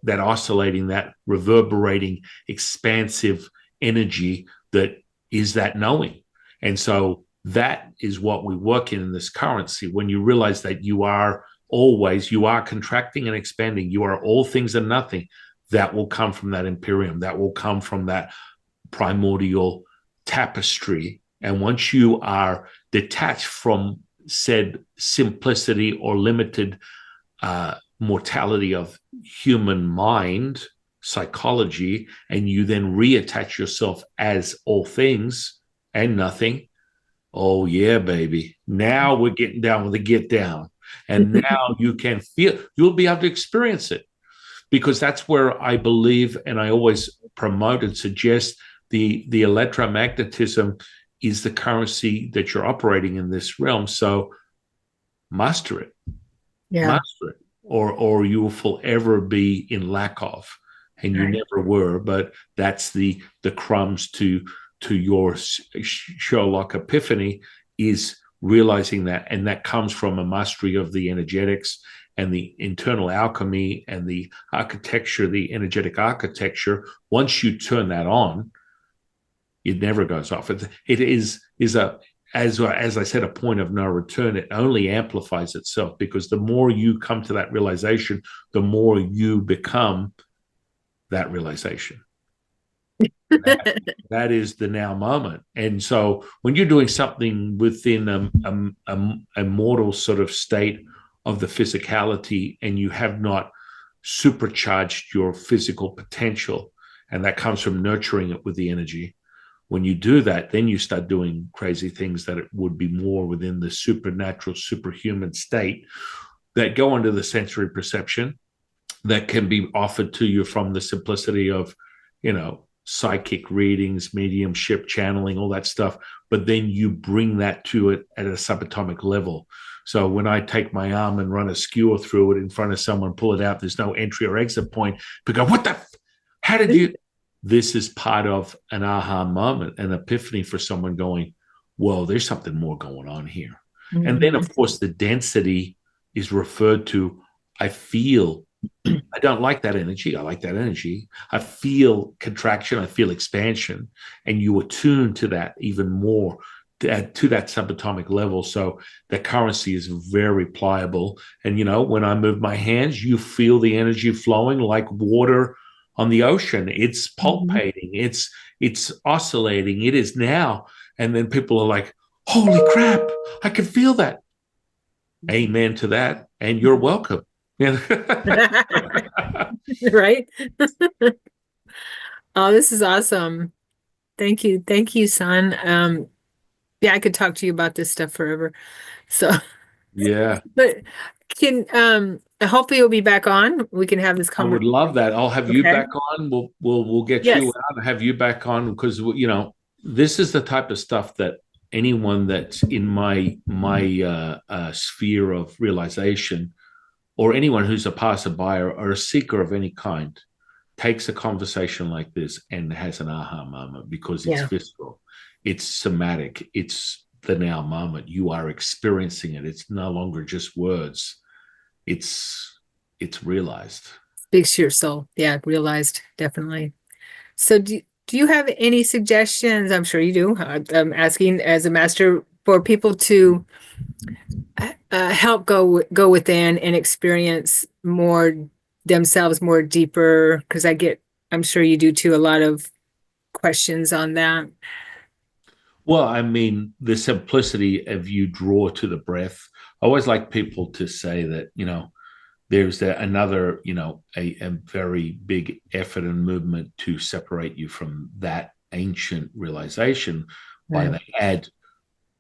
S1: oscillating, that reverberating, expansive energy that is that knowing. And so that is what we work in this currency. When you realize that you are contracting and expanding, you are all things and nothing, that will come from that Imperium, that will come from that primordial tapestry. And once you are detached from said simplicity or limited mortality of human mind, psychology, and you then reattach yourself as all things and nothing, oh yeah, baby. Now we're getting down with the get down. And now you'll be able to experience it. Because that's where I believe, and I always promote and suggest, the electromagnetism is the currency that you're operating in this realm. So master it.
S2: Yeah.
S1: Master it. Or you will forever be in lack of. And you never were, but that's the crumbs to your Sherlock epiphany, is realizing that. And that comes from a mastery of the energetics and the internal alchemy and the architecture, the energetic architecture. Once you turn that on, It never goes off. It is a, as I said, a point of no return. It only amplifies itself, because the more you come to that realization, the more you become that realization. That is the now moment. And so when you're doing something within a mortal sort of state of the physicality, and you have not supercharged your physical potential, and that comes from nurturing it with the energy, when you do that, then you start doing crazy things that it would be more within the supernatural, superhuman state, that go into the sensory perception, that can be offered to you from the simplicity of, psychic readings, mediumship, channeling, all that stuff. But then you bring that to it at a subatomic level. So when I take my arm and run a skewer through it in front of someone, pull it out, there's no entry or exit point. But go, what the? How did you? This is part of an aha moment, an epiphany for someone going, well, there's something more going on here. Mm-hmm. And then, of course, the density is referred to. I feel, I don't like that energy. I like that energy. I feel contraction. I feel expansion. And you attune to that even more, to that subatomic level. So the currency is very pliable. And, when I move my hands, you feel the energy flowing like water on the ocean. It's pulpating. It's oscillating. It is now. And then people are like, holy crap, I can feel that. Amen to that. And you're welcome.
S2: Right? Oh, this is awesome. Thank you, San. Yeah, I could talk to you about this stuff forever. So
S1: yeah.
S2: But hopefully you'll be back on. We can have this conversation.
S1: I would love that. I'll have you back on. We'll get you out and have you back on, because this is the type of stuff that anyone that's in my sphere of realization, or anyone who's a passerby or a seeker of any kind, takes a conversation like this and has an aha moment, because it's visceral, it's somatic, it's the now moment. You are experiencing it. It's no longer just words. It's realized.
S2: Speaks to your soul. Yeah, realized, definitely. So do you have any suggestions? I'm sure you do. I'm asking as a master for people to help go within and experience more themselves more deeper, because I'm sure you do too, a lot of questions on that.
S1: Well, I mean, the simplicity of you draw to the breath. I always like people to say that, there's another, a very big effort and movement to separate you from that ancient realization by they add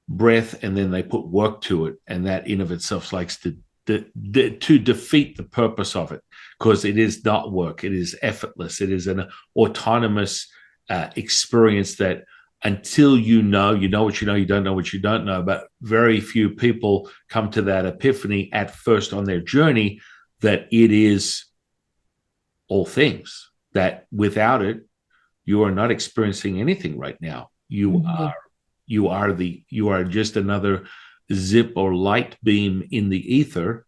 S1: breath and then they put work to it. And that in of itself likes to defeat the purpose of it, because it is not work. It is effortless. It is an autonomous experience that, until you know what you know, you don't know what you don't know. But very few people come to that epiphany at first on their journey, that it is all things, that without it, you are not experiencing anything right now. You are just another zip or light beam in the ether.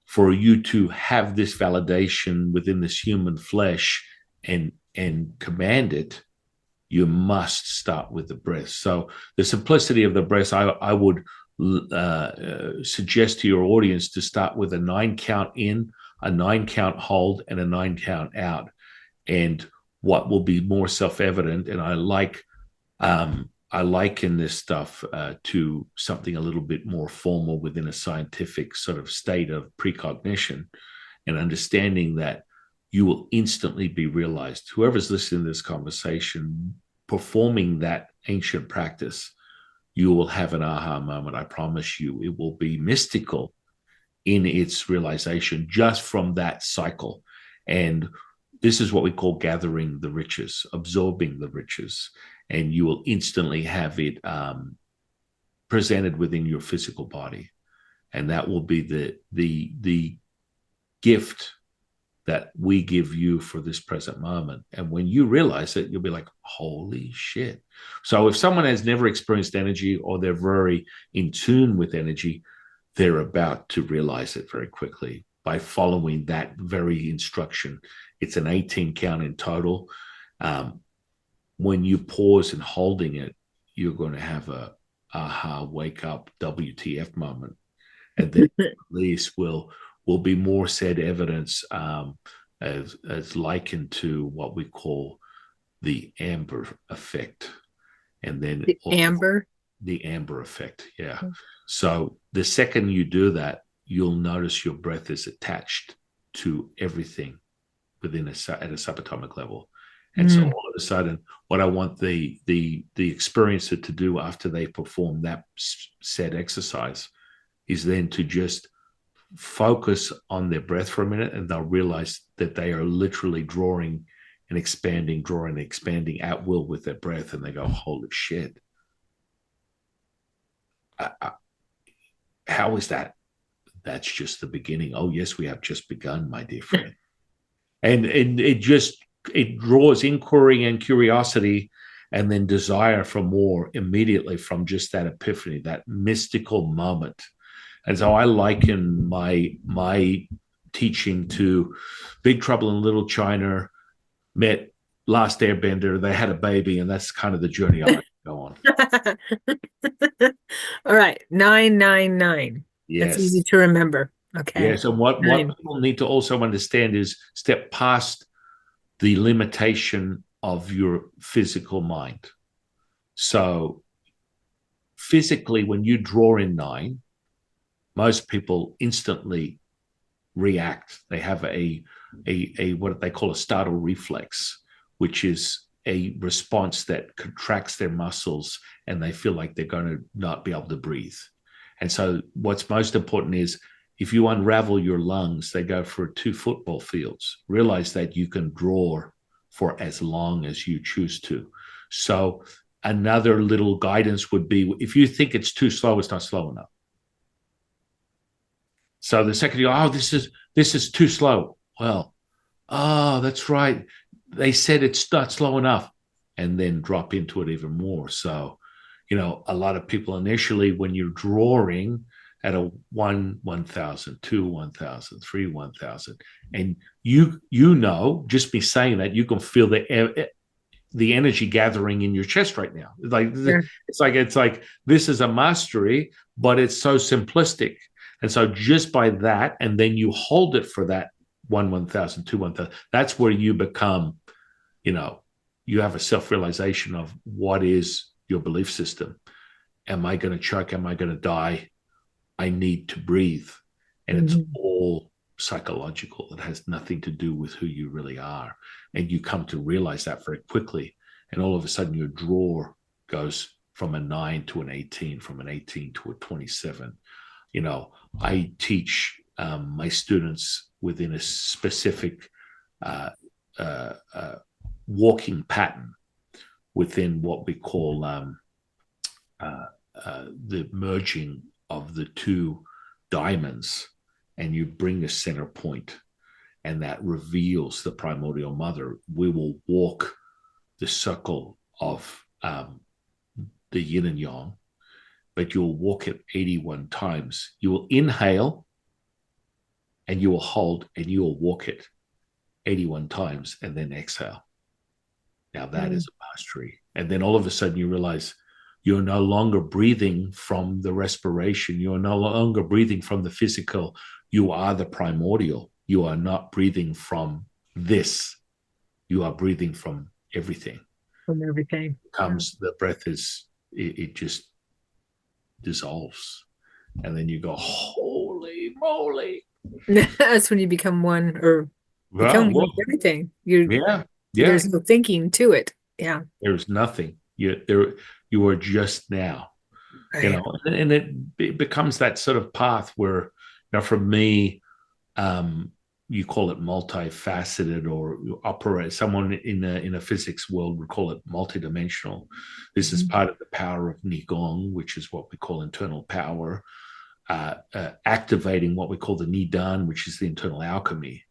S1: For you to have this validation within this human flesh and command it, you must start with the breath. So the simplicity of the breath, I would suggest to your audience to start with a 9 count in, a 9 count hold, and a 9 count out. And what will be more self-evident, and I liken this stuff to something a little bit more formal within a scientific sort of state of precognition, and understanding that you will instantly be realized. Whoever's listening to this conversation, performing that ancient practice, you will have an aha moment. I promise you, it will be mystical in its realization just from that cycle. And this is what we call gathering the riches, absorbing the riches. And you will instantly have it presented within your physical body. And that will be the gift that we give you for this present moment. And when you realize it, you'll be like, holy shit. So if someone has never experienced energy, or they're very in tune with energy, they're about to realize it very quickly by following that very instruction. It's an 18 count in total. when you pause and holding it, you're going to have a aha, wake up, WTF moment. And then at least will be more said evidence as likened to what we call the amber effect. And then
S2: the amber
S1: effect. Yeah. So the second you do that, you'll notice your breath is attached to everything within at a subatomic level. And so all of a sudden, what I want the experiencer to do after they perform that said exercise is then to just focus on their breath for a minute, and they'll realize that they are literally drawing and expanding at will with their breath. And they go, holy shit. How is that? That's just the beginning. Oh, yes, we have just begun, my dear friend. And it draws inquiry and curiosity and then desire for more immediately from just that epiphany, that mystical moment. And so I liken my teaching to Big Trouble in Little China, met Last Airbender, they had a baby, and that's kind of the journey I go on.
S2: All right, 999.
S1: Yes.
S2: That's easy to remember. Okay.
S1: Yes, and what people need to also understand is step past the limitation of your physical mind. So physically, when you draw in 9, most people instantly react. They have a what they call a startle reflex, which is a response that contracts their muscles and they feel like they're going to not be able to breathe. And so what's most important is if you unravel your lungs, they go for 2 football fields. Realize that you can draw for as long as you choose to. So another little guidance would be, if you think it's too slow, it's not slow enough. So the second you go, oh, this is too slow. Well, oh, that's right. They said it's not slow enough, and then drop into it even more. So, a lot of people initially, when you're drawing at a 1,000, 2, 1,000, 3, 1,000, and just me saying that, you can feel the energy gathering in your chest right now. It's like this is a mastery, but it's so simplistic. And so just by that, and then you hold it for that 1,000, 2, 1,000, that's where you become, you have a self-realization of what is your belief system. Am I going to choke? Am I going to die? I need to breathe. And it's all psychological. It has nothing to do with who you really are. And you come to realize that very quickly. And all of a sudden your drawer goes from a 9 to an 18, from an 18 to a 27. I teach my students within a specific walking pattern within what we call the merging of the 2 diamonds, and you bring a center point, and that reveals the Primordial Mother. We will walk the circle of the yin and yang, but you'll walk it 81 times. You will inhale, and you will hold, and you will walk it 81 times, and then exhale. Now that is a mastery. And then all of a sudden you realize you're no longer breathing from the respiration. You're no longer breathing from the physical. You are the primordial. You are not breathing from this. You are breathing from everything.
S2: From everything.
S1: The breath it just dissolves. And then you go, holy moly.
S2: That's when you become one, or become one with everything. There's no thinking to it. Yeah.
S1: There's nothing. You are just now. Right. And it becomes that sort of path where, for me, you call it multifaceted, or you operate. Someone in a physics world would call it multidimensional. This is part of the power of Neigong, which is what we call internal power, activating what we call the Nidan, which is the internal alchemy.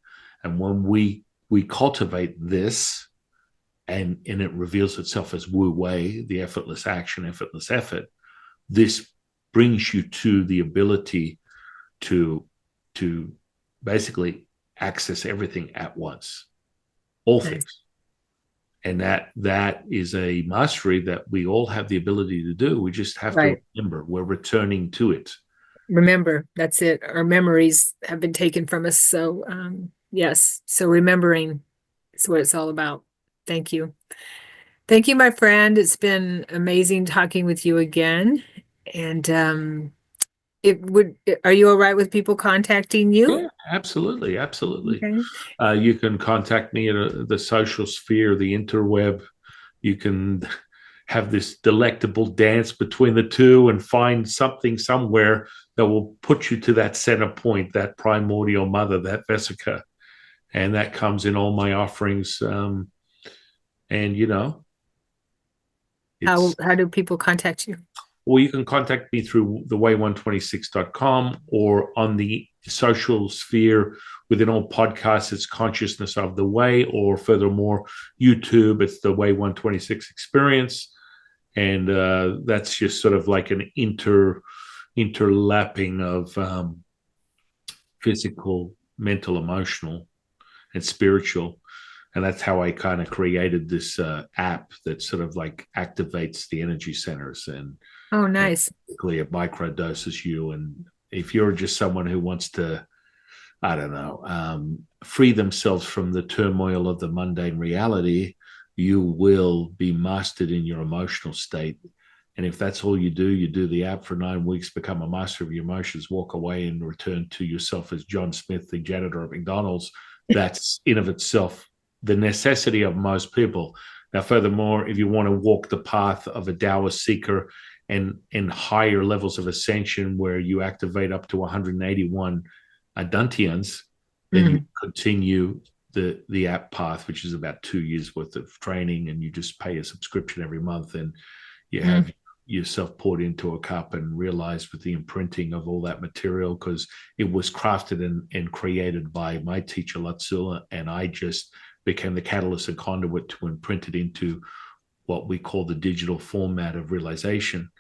S1: And when we cultivate this, and it reveals itself as Wu Wei, the effortless action, effortless effort, this brings you to the ability to basically access everything at once, all things. And that is a mastery that we all have the ability to do. We just have to remember we're returning to it.
S2: Remember, that's it. Our memories have been taken from us. So, yes. So remembering is what it's all about. Thank you. Thank you, my friend. It's been amazing talking with you again. And are you all right with people contacting you?
S1: Yeah, absolutely. Absolutely.
S2: Okay.
S1: You can contact me at the social sphere, the interweb. You can have this delectable dance between the two and find something somewhere that will put you to that center point, that primordial mother, that vesica. And that comes in all my offerings. And, you know,
S2: how do people contact you?
S1: Well, you can contact me through theway126.com or on the social sphere within all podcasts. It's Consciousness of the Way, or furthermore, YouTube. It's the Way 126 Experience. And that's just sort of like an interlapping of physical, mental, emotional, and spiritual. And that's how I kind of created this app that sort of like activates the energy centers and
S2: nice.
S1: Basically, it microdoses you. And if you're just someone who wants to, I don't know, free themselves from the turmoil of the mundane reality, you will be mastered in your emotional state. And if that's all you do the app for 9 weeks, become a master of your emotions, walk away and return to yourself as John Smith, the janitor at McDonald's. That's in of itself the necessity of most people. Now, furthermore, if you want to walk the path of a Taoist seeker and higher levels of ascension where you activate up to 181 Dantians, then you continue the app path, which is about 2 years worth of training, and you just pay a subscription every month, and you have yourself poured into a cup and realized with the imprinting of all that material, because it was crafted and created by my teacher Lao-Tzu, and I just became the catalyst and conduit to imprint it into what we call the digital format of realization.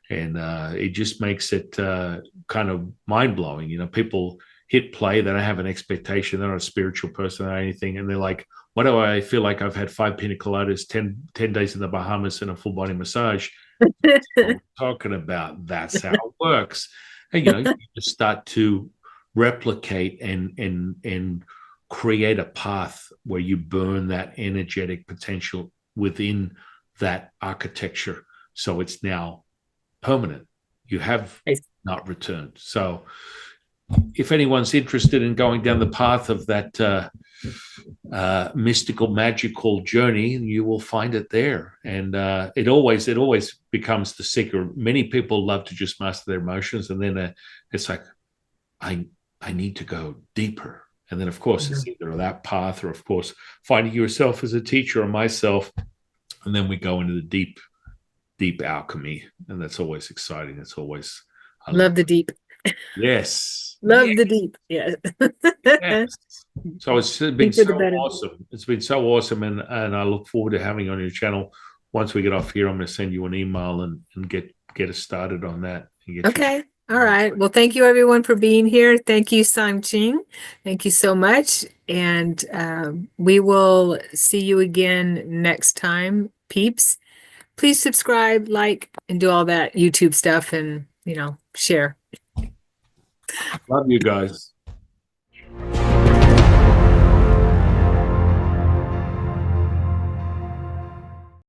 S1: And it just makes it kind of mind-blowing. You know, people hit play, they don't have an expectation, they're not a spiritual person or anything, and they're like, why do I feel like I've had 5 pina coladas, 10 days in the Bahamas, and a full body massage? That's what we're talking about. That's how it works. And, you know, you just start to replicate and create a path where you burn that energetic potential within that architecture. So it's now permanent. You have not returned. So if anyone's interested in going down the path of that mystical, magical journey, you will find it there. And it always becomes the seeker. Many people love to just master their emotions, and then it's like, I need to go deeper. And then, of course, it's either that path or, of course, finding yourself as a teacher or myself. And then we go into the deep alchemy. And that's always exciting. It's always...
S2: I love the deep.
S1: Yes.
S2: Love the deep. Yes.
S1: Yes. So it's been so awesome. It's been so awesome. And I look forward to having you on your channel. Once we get off here, I'm going to send you an email and get us started on that.
S2: Okay. All right. Well, thank you everyone for being here. Thank you, San Qing. Thank you so much. And we will see you again next time, peeps. Please subscribe, like, and do all that YouTube stuff, and, you know, share.
S1: Love you guys.